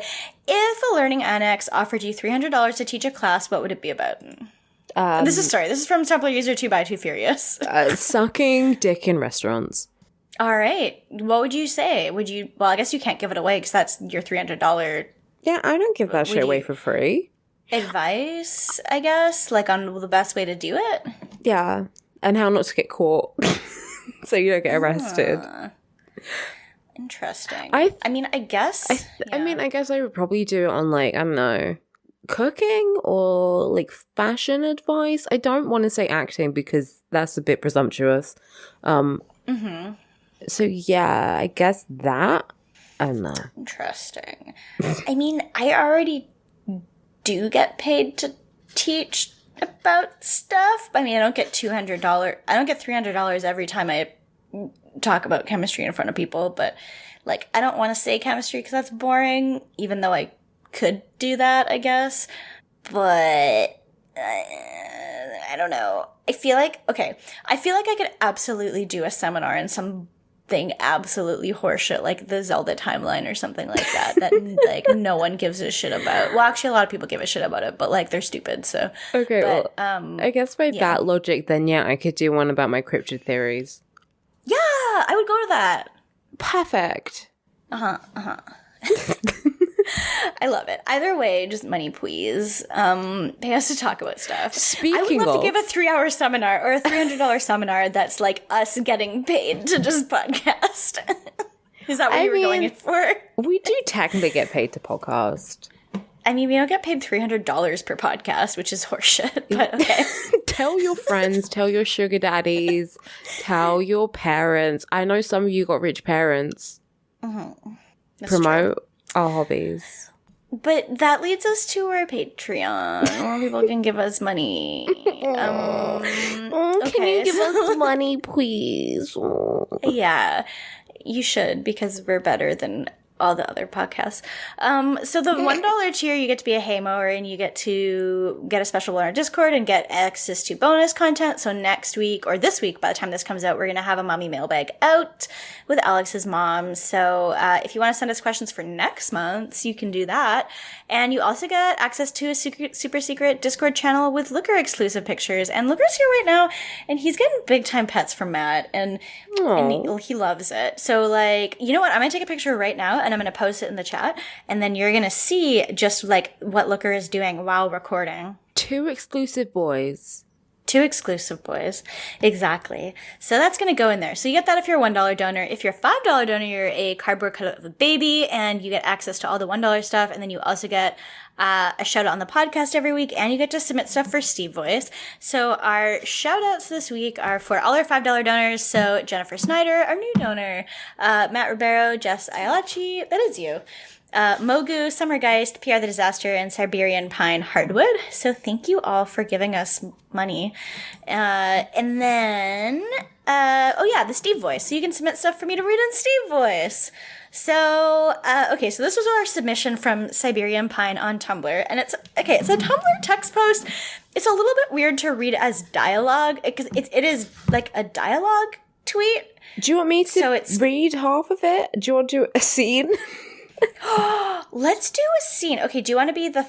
if a learning annex offered you $300 to teach a class, what would it be about? This is from Tumblr user 2x2Furious. Sucking dick in restaurants. All right. What would you say? Well, I guess you can't give it away because that's your $300. Yeah, I don't give that shit away for free. Advice, I guess, like on the best way to do it? Yeah, and how not to get caught so you don't get arrested. Interesting. I guess I would probably do it on, like, I don't know, cooking or, like, fashion advice. I don't want to say acting because that's a bit presumptuous. So, yeah, I guess that. I don't know. Interesting. I mean, I already do get paid to teach about stuff. I mean, I don't get $200. I don't get $300 every time I talk about chemistry in front of people, but, like, I don't want to say chemistry because that's boring, even though I could do that, I guess. But I don't know. I feel like I could absolutely do a seminar in something absolutely horseshit, like the Zelda timeline or something like that, like no one gives a shit about. Well, actually, a lot of people give a shit about it, but, like, they're stupid, so. Okay, but, well, I guess by that logic, then, yeah, I could do one about my cryptid theories. Yeah, I would go to that. Perfect. I love it. Either way, just money, please. Pay us to talk about stuff. I would love to give a 3-hour seminar or a $300 seminar that's, like, us getting paid to just podcast. Is that what you were going in for? We do technically get paid to podcast. I mean, we don't get paid $300 per podcast, which is horseshit, but okay. Tell your friends, tell your sugar daddies, tell your parents. I know some of you got rich parents. Promote our hobbies. But that leads us to our Patreon. More people can give us money. Can you give us money, please? Yeah, you should, because we're better than all the other podcasts. So the $1 tier, you get to be a haymower, and you get to get a special one on our Discord and get access to bonus content. So next week, or this week, by the time this comes out, we're going to have a mommy mailbag out with Alex's mom. So if you want to send us questions for next month, you can do that. And you also get access to a super secret Discord channel with Looker exclusive pictures. And Looker's here right now, and he's getting big time pets from Matt, and he loves it. So, like, you know what? I'm going to take a picture right now, and I'm going to post it in the chat, and then you're going to see just, like, what Looker is doing while recording. 2 exclusive boys. 2 exclusive boys. Exactly. So that's going to go in there. So you get that if you're a $1 donor. If you're a $5 donor, you're a cardboard cutout of a baby, and you get access to all the $1 stuff, and then you also get a shout out on the podcast every week, and you get to submit stuff for Steve Voice. So our shout outs this week are for all our $5 donors. So Jennifer Snyder, our new donor, Matt Ribeiro, Jess Ayalachi, that is you, Mogu, Summergeist, PR the Disaster, and Siberian Pine Hardwood. So thank you all for giving us money. And then, the Steve Voice. So you can submit stuff for me to read in Steve Voice. So, okay, so this was our submission from Siberian Pine on Tumblr, and it's a Tumblr text post. It's a little bit weird to read as dialogue, because it is like a dialogue tweet. Do you want me to read half of it? Do you want to do a scene? Let's do a scene. Okay, do you want to be the...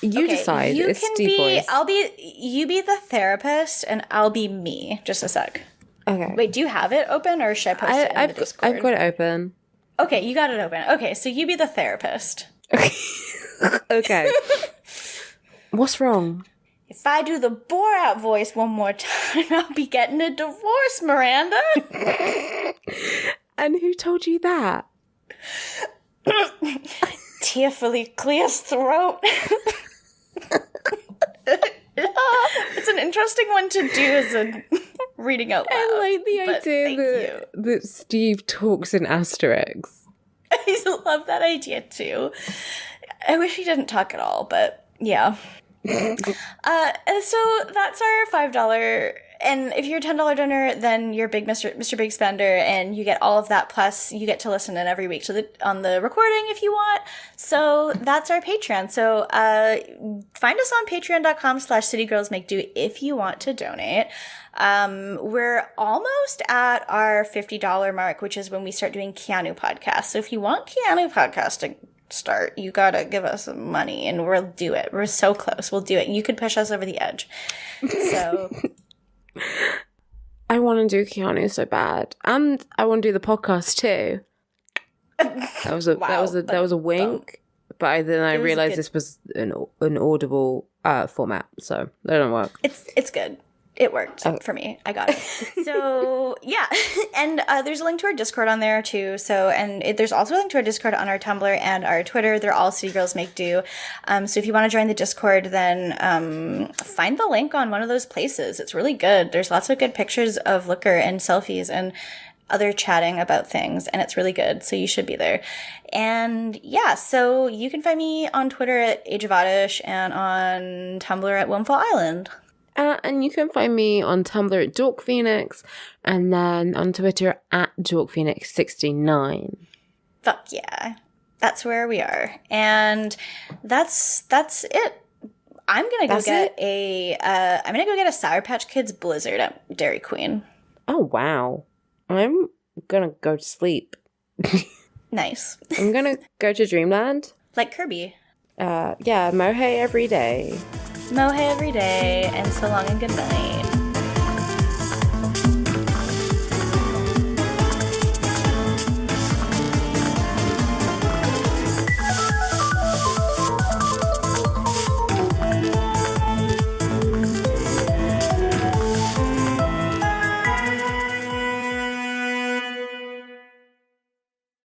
You decide. You it's can Steve be... Voice. You be the therapist, and I'll be me. Just a sec. Okay. Wait, do you have it open, or should I post it in the Discord? I've got it open. Okay, you got it open. Okay, so you be the therapist. Okay. What's wrong? If I do the Borat voice one more time, I'll be getting a divorce, Miranda. And who told you that? Tearfully clears throat. It's an interesting one to do as a reading out loud. I like the but idea that Steve talks in asterisks. I love that idea too. I wish he didn't talk at all, but yeah. So that's our $5. And if you're a $10 donor, then you're big Mr. Big Spender, and you get all of that. Plus, you get to listen in every week on the recording if you want. So that's our Patreon. So find us on patreon.com/citygirlsmakedo if you want to donate. We're almost at our $50 mark, which is when we start doing Keanu podcasts. So if you want Keanu podcast to start, you gotta give us some money, and we'll do it. We're so close. We'll do it. You could push us over the edge. So... I want to do Keanu so bad, and I want to do the podcast too. That was a wink, but then I realized this was an audible format, so that don't work. It's good. It worked for me. I got it. So yeah, and there's a link to our Discord on there too. So there's also a link to our Discord on our Tumblr and our Twitter. They're all City Girls Make Do. So if you want to join the Discord, then find the link on one of those places. It's really good. There's lots of good pictures of liquor and selfies and other chatting about things, and it's really good. So you should be there. And yeah, so you can find me on Twitter at Age of Oddish and on Tumblr at Womfall Island. And you can find me on Tumblr at Dork Phoenix, and then on Twitter at DorkPhoenix69. Fuck yeah. That's where we are. And that's it. I'm gonna go get a Sour Patch Kids Blizzard at Dairy Queen. Oh wow. I'm gonna go to sleep. Nice. I'm gonna go to Dreamland. Like Kirby. Yeah, mohe every day. Mohe every day, and so long and good night.